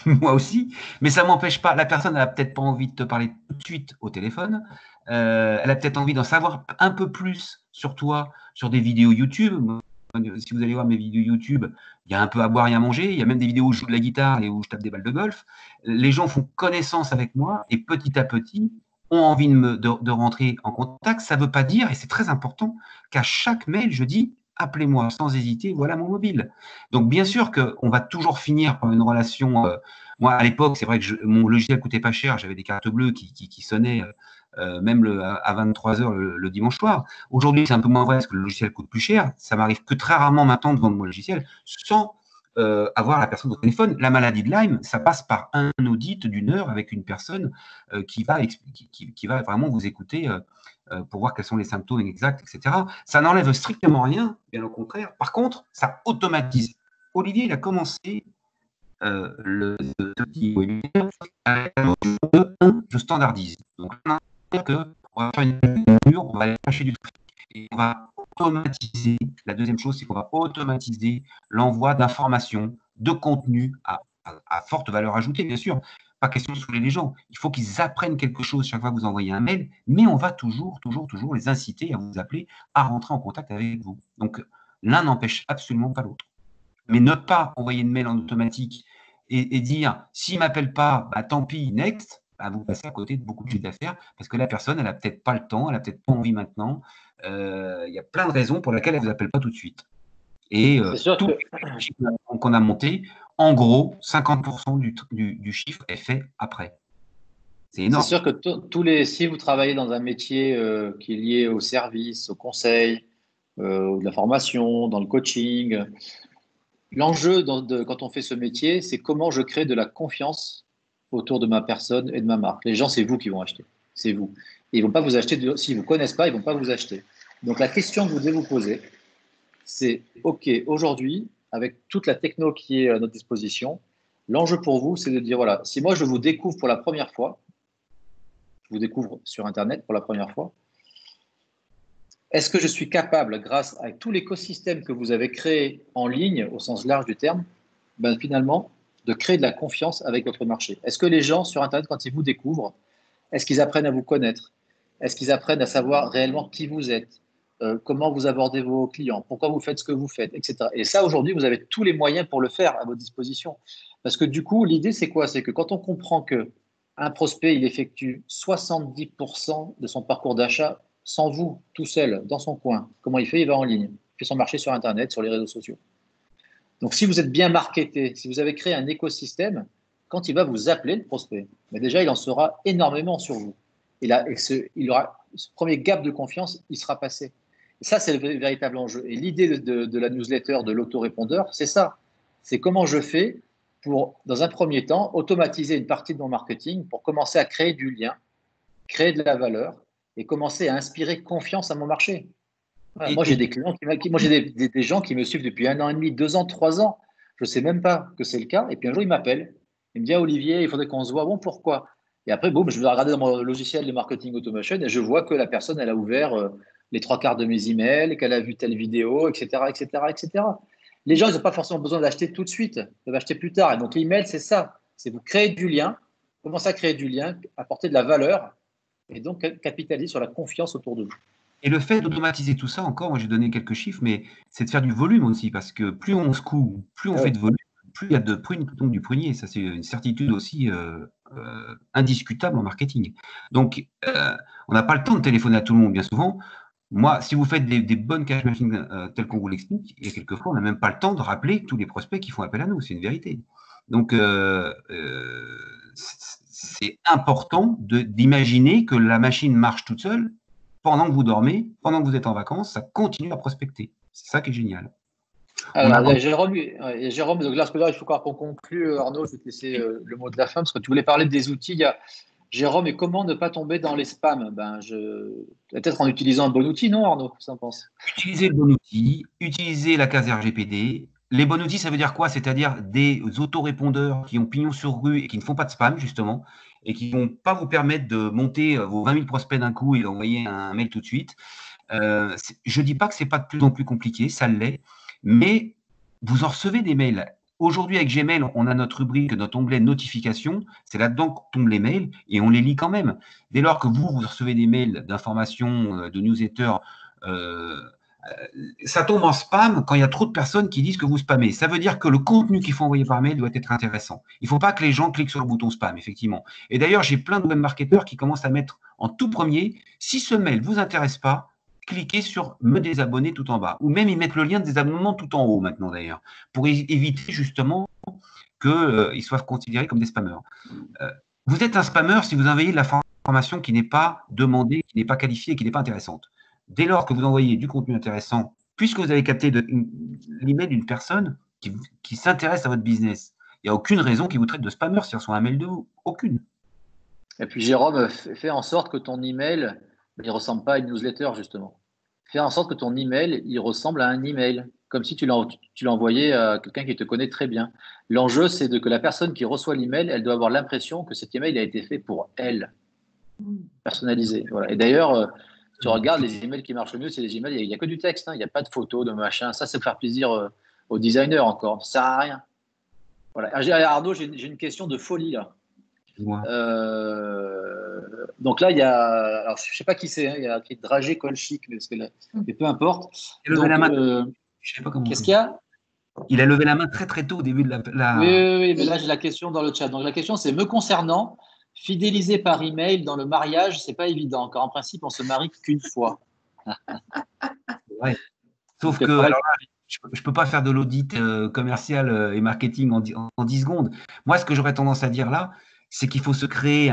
C: Moi aussi. Mais ça ne m'empêche pas. La personne, elle n'a peut-être pas envie de te parler tout de suite au téléphone. Elle a peut-être envie d'en savoir un peu plus sur toi, sur des vidéos YouTube. Si vous allez voir mes vidéos YouTube, il y a un peu à boire et à manger. Il y a même des vidéos où je joue de la guitare et où je tape des balles de golf. Les gens font connaissance avec moi et petit à petit ont envie de rentrer en contact. Ça ne veut pas dire, et c'est très important, qu'à chaque mail, je dis appelez-moi sans hésiter, voilà mon mobile. Donc, bien sûr qu'on va toujours finir par une relation. Moi, à l'époque, c'est vrai que mon logiciel coûtait pas cher. J'avais des cartes bleues qui sonnaient même à 23h le dimanche soir. Aujourd'hui, c'est un peu moins vrai parce que le logiciel coûte plus cher. Ça m'arrive que très rarement maintenant de vendre mon logiciel sans avoir la personne au téléphone. La maladie de Lyme, ça passe par un audit d'1 heure avec une personne qui va vraiment vous écouter pour voir quels sont les symptômes exacts, etc. Ça n'enlève strictement rien, bien au contraire. Par contre, ça automatise. Olivier, il a commencé le petit webinaire avec la notion de 1, je standardise. Donc, on va faire une mesure, on va aller chercher du trafic et on va automatiser. La deuxième chose, c'est qu'on va automatiser l'envoi d'informations, de contenu à forte valeur ajoutée, bien sûr. Pas question de saouler les gens. Il faut qu'ils apprennent quelque chose chaque fois que vous envoyez un mail, mais on va toujours les inciter à vous appeler, à rentrer en contact avec vous. Donc, l'un n'empêche absolument pas l'autre. Mais ne pas envoyer une mail en automatique et dire s'il ne m'appelle pas, tant pis, next, vous passez à côté de beaucoup de chiffres d'affaires parce que la personne, elle n'a peut-être pas le temps, elle n'a peut-être pas envie maintenant. Il y a plein de raisons pour lesquelles elle ne vous appelle pas tout de suite. Et tous les chiffres qu'on a montés, En gros, 50% du chiffre est fait après. C'est énorme.
A: C'est sûr que si vous travaillez dans un métier qui est lié au service, au conseil, de la formation, dans le coaching, l'enjeu quand on fait ce métier, c'est comment je crée de la confiance autour de ma personne et de ma marque. Les gens, c'est vous qui vont acheter. C'est vous. Et ils ne vont pas vous acheter, s'ils ne vous connaissent pas, ils ne vont pas vous acheter. Donc la question que vous devez vous poser, c'est OK, aujourd'hui, avec toute la techno qui est à notre disposition, l'enjeu pour vous, c'est de dire, voilà, si moi je vous découvre pour la première fois, je vous découvre sur Internet pour la première fois, est-ce que je suis capable, grâce à tout l'écosystème que vous avez créé en ligne, au sens large du terme, finalement, de créer de la confiance avec votre marché? Est-ce que les gens sur Internet, quand ils vous découvrent, est-ce qu'ils apprennent à vous connaître? Est-ce qu'ils apprennent à savoir réellement qui vous êtes? Comment vous abordez vos clients? Pourquoi vous faites ce que vous faites, etc. Et ça, aujourd'hui, vous avez tous les moyens pour le faire à votre disposition. Parce que du coup, l'idée, c'est quoi? C'est que quand on comprend qu'un prospect, il effectue 70% de son parcours d'achat sans vous, tout seul, dans son coin. Comment il fait? Il va en ligne. Il fait son marché sur Internet, sur les réseaux sociaux. Donc, si vous êtes bien marketé, si vous avez créé un écosystème, quand il va vous appeler, le prospect, déjà, il en saura énormément sur vous. Il aura ce premier gap de confiance, il sera passé. Et ça, c'est le véritable enjeu. Et l'idée de la newsletter, de l'autorépondeur, c'est ça. C'est comment je fais pour, dans un premier temps, automatiser une partie de mon marketing pour commencer à créer du lien, créer de la valeur et commencer à inspirer confiance à mon marché. Voilà, moi, j'ai des clients, moi, j'ai des gens qui me suivent depuis 1 an et demi, 2 ans, 3 ans. Je ne sais même pas que c'est le cas. Et puis un jour, ils m'appellent. Il me dit, ah, Olivier, il faudrait qu'on se voit. Bon, pourquoi? Et après, boum, je vais regarder dans mon logiciel de marketing automation et je vois que la personne, elle a ouvert les 3/4 de mes emails, qu'elle a vu telle vidéo, etc., etc., etc. Les gens, ils n'ont pas forcément besoin d'acheter tout de suite. Ils peuvent acheter plus tard. Et donc, l'email, c'est ça. C'est vous créer du lien, commencer à créer du lien, apporter de la valeur et donc capitaliser sur la confiance autour de vous.
C: Et le fait d'automatiser tout ça, encore, moi j'ai donné quelques chiffres, mais c'est de faire du volume aussi, parce que plus on se coud, plus on fait de volume, plus il y a de prunes qui tombent du prunier. Ça, c'est une certitude aussi indiscutable en marketing. Donc, on n'a pas le temps de téléphoner à tout le monde, bien souvent. Moi, si vous faites des bonnes cash machines telles qu'on vous l'explique, il y a quelquefois, on n'a même pas le temps de rappeler tous les prospects qui font appel à nous. C'est une vérité. Donc, c'est important d'imaginer que la machine marche toute seule. Pendant que vous dormez, pendant que vous êtes en vacances, ça continue à prospecter. C'est ça qui est génial.
A: Alors, il y a Jérôme, donc là, il faut qu'on conclue. Arnaud, je vais te laisser le mot de la fin, parce que tu voulais parler des outils. Il y a Jérôme, et comment ne pas tomber dans les spams? Peut-être en utilisant un bon outil, non, Arnaud? Qu'est-ce que tu en penses?
C: Utilisez le bon outil, utilisez la case RGPD. Les bons outils, ça veut dire quoi? C'est-à-dire des autorépondeurs qui ont pignon sur rue et qui ne font pas de spam, justement, et qui ne vont pas vous permettre de monter vos 20 000 prospects d'un coup et d'envoyer un mail tout de suite. Je ne dis pas que ce n'est pas de plus en plus compliqué, ça l'est, mais vous en recevez des mails. Aujourd'hui, avec Gmail, on a notre rubrique, notre onglet notification. C'est là-dedans que tombent les mails et on les lit quand même. Dès lors que vous recevez des mails d'informations, de newsletters, ça tombe en spam quand il y a trop de personnes qui disent que vous spammez. Ça veut dire que le contenu qu'il faut envoyer par mail doit être intéressant. Il ne faut pas que les gens cliquent sur le bouton spam, effectivement. Et d'ailleurs, j'ai plein de webmarketeurs qui commencent à mettre en tout premier, si ce mail ne vous intéresse pas, cliquez sur me désabonner tout en bas. Ou même ils mettent le lien de désabonnement tout en haut maintenant d'ailleurs, pour éviter justement qu'ils soient considérés comme des spammeurs. Vous êtes un spammeur si vous envoyez de l'information qui n'est pas demandée, qui n'est pas qualifiée, qui n'est pas intéressante. Dès lors que vous envoyez du contenu intéressant, puisque vous avez capté l'email d'une personne qui s'intéresse à votre business, il n'y a aucune raison qu'il vous traite de spammeur s'il reçoit un mail de vous. Aucune.
A: Et puis Jérôme, fais en sorte que ton email ne ressemble pas à une newsletter, justement. Fais en sorte que ton email, il ressemble à un email, comme si tu l'as envoyé à quelqu'un qui te connaît très bien. L'enjeu, c'est que la personne qui reçoit l'email, elle doit avoir l'impression que cet email a été fait pour elle, personnalisé. Voilà. Et d'ailleurs, tu regardes les emails qui marchent le mieux, c'est les emails, il n'y a que du texte, il n'y a pas de photos, de machin. Ça, c'est faire plaisir aux designers encore. Ça ne sert à rien. Voilà. Arnaud, j'ai une question de folie là. Donc là, il y a, alors je ne sais pas qui c'est, il y a qui est Dragé Colchic, mais peu importe.
C: Il a levé la main. Je sais pas comment.
A: Qu'est-ce qu'il y a?
C: Il a levé la main très très tôt au début de la.
A: Oui, mais là j'ai la question dans le chat. Donc la question c'est: me concernant, fidéliser par email dans le mariage, c'est pas évident, car en principe on se marie qu'une fois.
C: Ouais. Sauf que alors là, je peux pas faire de l'audit commercial et marketing en 10 secondes. Moi, ce que j'aurais tendance à dire là, c'est qu'il faut se créer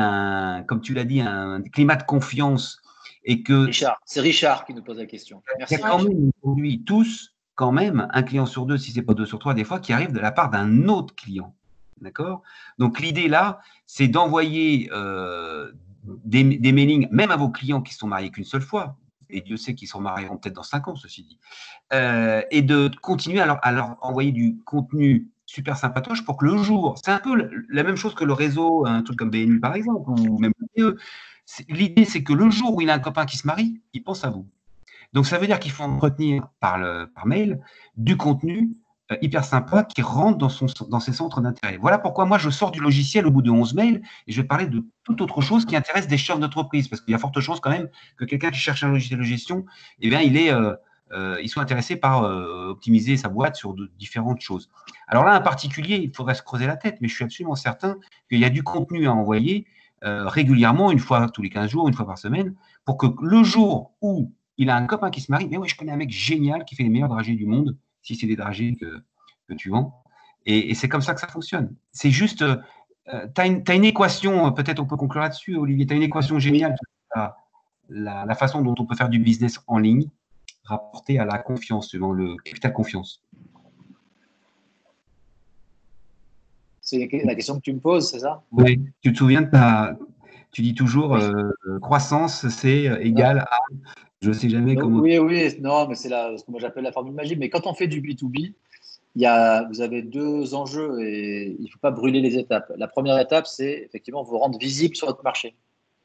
C: comme tu l'as dit, un climat de confiance et que
A: C'est Richard qui nous pose la question.
C: il y
A: Merci.
C: a quand même aujourd'hui tous, quand même, un client sur 2, si c'est pas 2 sur 3, des fois, qui arrive de la part d'un autre client. D'accord? Donc l'idée là, c'est d'envoyer des mailings, même à vos clients qui sont mariés qu'une seule fois, et Dieu sait qu'ils sont mariés peut-être dans 5 ans, ceci dit, et de continuer à leur envoyer du contenu super sympatoche pour que le jour, c'est un peu la même chose que le réseau, un truc comme BNI par exemple, ou même l'idée c'est que le jour où il a un copain qui se marie, il pense à vous. Donc ça veut dire qu'il faut entretenir par mail du contenu hyper sympa qui rentre dans ses centres d'intérêt. Voilà pourquoi moi je sors du logiciel au bout de 11 mails et je vais parler de toute autre chose qui intéresse des chefs d'entreprise, parce qu'il y a forte chance quand même que quelqu'un qui cherche un logiciel de gestion, eh bien il soit intéressé par optimiser sa boîte sur différentes choses. Alors là, un particulier, il faudrait se creuser la tête, mais je suis absolument certain qu'il y a du contenu à envoyer régulièrement, une fois tous les 15 jours, une fois par semaine, pour que le jour où il a un copain qui se marie, mais oui, je connais un mec génial qui fait les meilleurs dragées du monde, si c'est des dragées que tu vends. Et c'est comme ça que ça fonctionne. C'est juste, tu as une équation, peut-être on peut conclure là-dessus, Olivier, tu as une équation géniale, la façon dont on peut faire du business en ligne, rapporté à la confiance, selon le capital confiance.
A: C'est la question que tu me poses, c'est ça?
C: Oui, tu te souviens tu dis toujours croissance, c'est égal à, je ne sais jamais comment.
A: Oui, non, mais c'est ce que moi j'appelle la formule magique. Mais quand on fait du B2B, vous avez 2 enjeux et il ne faut pas brûler les étapes. La première étape, c'est effectivement vous rendre visible sur votre marché.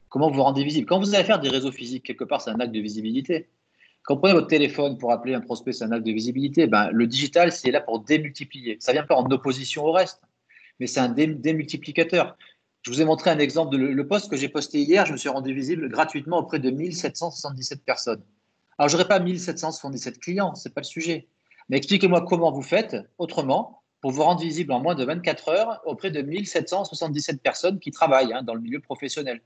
A: Comment vous rendez visible? Quand vous allez faire des réseaux physiques, quelque part, c'est un acte de visibilité. Quand vous prenez votre téléphone pour appeler un prospect, c'est un acte de visibilité. Ben, le digital, c'est là pour démultiplier. Ça ne vient pas en opposition au reste, mais c'est un démultiplicateur. Je vous ai montré un exemple le post que j'ai posté hier. Je me suis rendu visible gratuitement auprès de 1777 personnes. Alors, je n'aurai pas 1777 clients, ce n'est pas le sujet. Mais expliquez-moi comment vous faites autrement pour vous rendre visible en moins de 24 heures auprès de 1777 personnes qui travaillent dans le milieu professionnel.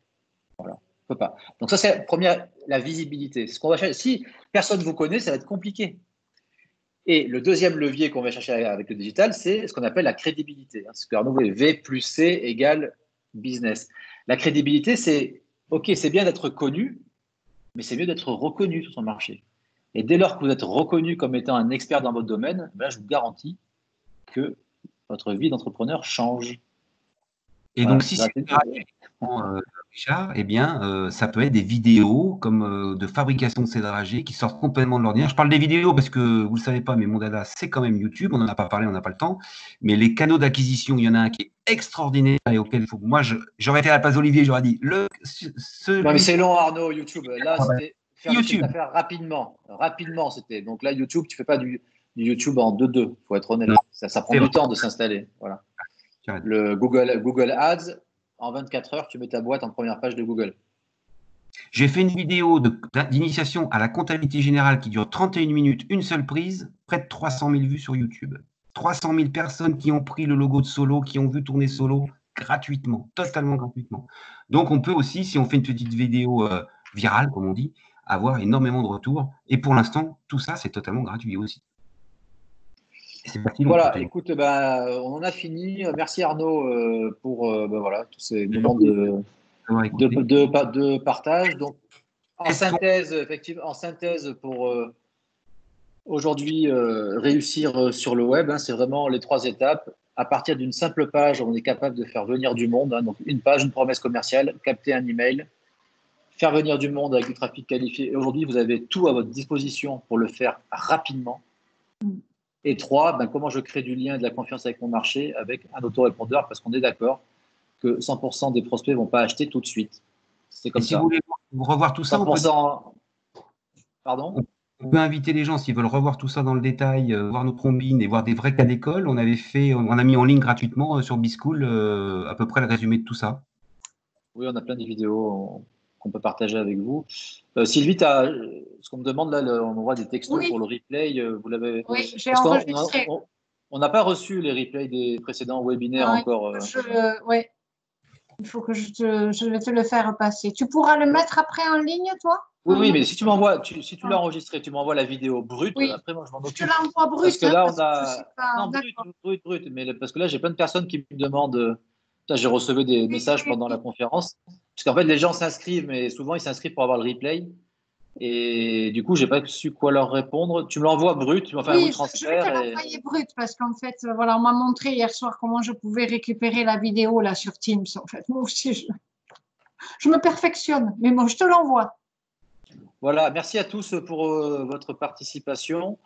A: Voilà, on peut pas. Donc ça, c'est la visibilité. Ce qu'on va chercher. Si personne ne vous connaît, ça va être compliqué. Et le deuxième levier qu'on va chercher avec le digital, c'est ce qu'on appelle la crédibilité. Ce que Arnaud voulait, V plus C égale business. La crédibilité, c'est OK, c'est bien d'être connu, mais c'est mieux d'être reconnu sur son marché. Et dès lors que vous êtes reconnu comme étant un expert dans votre domaine, ben, je vous garantis que votre vie d'entrepreneur change.
C: Et donc, si c'est Richard, eh bien, ça peut être des vidéos comme de fabrication de ces dragées qui sortent complètement de l'ordinaire. Je parle des vidéos parce que vous ne le savez pas, mais mon dada, c'est quand même YouTube. On n'en a pas parlé, on n'a pas le temps. Mais les canaux d'acquisition, il y en a un qui est extraordinaire et auquel il faut. Moi, j'aurais été à la place d'Olivier, j'aurais dit
A: Non, mais c'est long, Arnaud, YouTube. Là, c'était faire
C: YouTube.
A: des affaires rapidement. Rapidement, c'était. Donc là, YouTube, tu ne fais pas du YouTube en 2-2. Il faut être honnête. Ça prend du temps de s'installer. Voilà. Le Google Ads, en 24 heures, tu mets ta boîte en première page de Google.
C: J'ai fait une vidéo d'initiation à la comptabilité générale qui dure 31 minutes, une seule prise, près de 300 000 vues sur YouTube. 300 000 personnes qui ont pris le logo de Solo, qui ont vu tourner Solo gratuitement, totalement gratuitement. Donc, on peut aussi, si on fait une petite vidéo virale, comme on dit, avoir énormément de retours. Et pour l'instant, tout ça, c'est totalement gratuit aussi.
A: Voilà, écoute, on en a fini. Merci Arnaud pour voilà, tous ces moments de partage. Donc, en synthèse, effectivement, pour aujourd'hui réussir sur le web, c'est vraiment les 3 étapes. À partir d'une simple page, on est capable de faire venir du monde. Donc, une page, une promesse commerciale, capter un email, faire venir du monde avec du trafic qualifié. Et aujourd'hui, vous avez tout à votre disposition pour le faire rapidement. Et 3, comment je crée du lien et de la confiance avec mon marché avec un autorépondeur, parce qu'on est d'accord que 100% des prospects ne vont pas acheter tout de suite. C'est comme ça.
C: Si vous voulez revoir tout ça,
A: Pardon ?
C: On peut inviter les gens, s'ils veulent revoir tout ça dans le détail, voir nos combines et voir des vrais cas d'école. On a mis en ligne gratuitement sur B-School à peu près le résumé de tout ça.
A: Oui, on a plein de vidéos qu'on peut partager avec vous. Sylvie, ce qu'on me demande là, on envoie des textos pour le replay. Vous l'avez.
B: Oui, j'ai enregistré.
A: On n'a pas reçu les replays des précédents webinaires encore.
B: Oui, il faut que je vais te le faire passer. Tu pourras le mettre après en ligne, toi ?
A: Oui, mais si tu m'envoies, si tu l'as enregistré, tu m'envoies la vidéo brute.
B: Oui.
A: Après, moi, je m'en
B: Je
A: occupe.
B: te l'envoie brute.
A: Parce que là, on
B: a.
A: Non, brut. Mais parce que là, j'ai plein de personnes qui me demandent. Ça, j'ai reçu des messages pendant la conférence. Parce qu'en fait, les gens s'inscrivent, mais souvent, ils s'inscrivent pour avoir le replay. Et du coup, j'ai pas su quoi leur répondre. Tu me l'envoies brut, tu m'envoies un
B: Oui,
A: transfert.
B: je vais te l'envoyer brut parce qu'en fait, voilà, on m'a montré hier soir comment je pouvais récupérer la vidéo là sur Teams. En fait, moi aussi, je me perfectionne. Mais bon, je te l'envoie.
A: Voilà, merci à tous pour votre participation.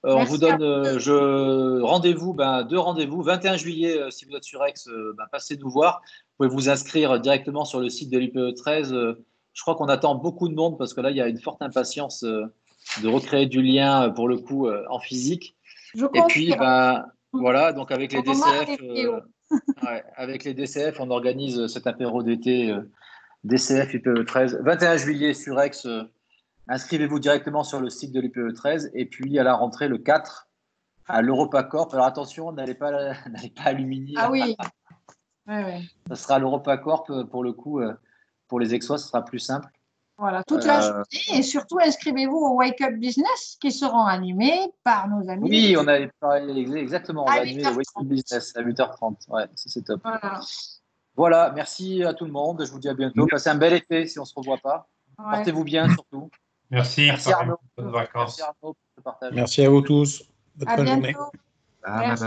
A: On
B: Merci
A: vous donne rendez-vous, deux rendez-vous. 21 juillet, si vous êtes sur Aix, passez nous voir. Vous pouvez vous inscrire directement sur le site de l'IPE 13. Je crois qu'on attend beaucoup de monde parce que là, il y a une forte impatience de recréer du lien, pour le coup, en physique.
B: Je
A: Et puis,
B: confirme.
A: voilà, donc avec les
B: On a
A: DCF,
B: les vidéos.
A: avec les DCF, on organise cet apéro d'été DCF IPE 13. 21 juillet sur Aix. Inscrivez-vous directement sur le site de l'IPE 13 et puis à la rentrée le 4 à l'EuropaCorp. Alors attention, n'allez pas à Lumini.
B: Ah oui. Ouais.
A: Ça sera à l'EuropaCorp pour le coup. Pour les Aixois, ce sera plus simple.
B: Voilà, toute la journée. Et surtout, inscrivez-vous au Wake Up Business qui seront animés par nos amis.
A: Oui, on avait parlé exactement. On va animer le Wake Up Business à 8h30. Ouais, ça c'est top. Voilà, merci à tout le monde. Je vous dis à bientôt. Passez un bel été si on ne se revoit pas. Ouais. Portez-vous bien surtout.
D: Merci
A: Arnaud.
D: Bonnes vacances.
A: Merci Arnaud pour ce partage.
E: Merci à vous tous.
B: Bonne journée.
C: Merci.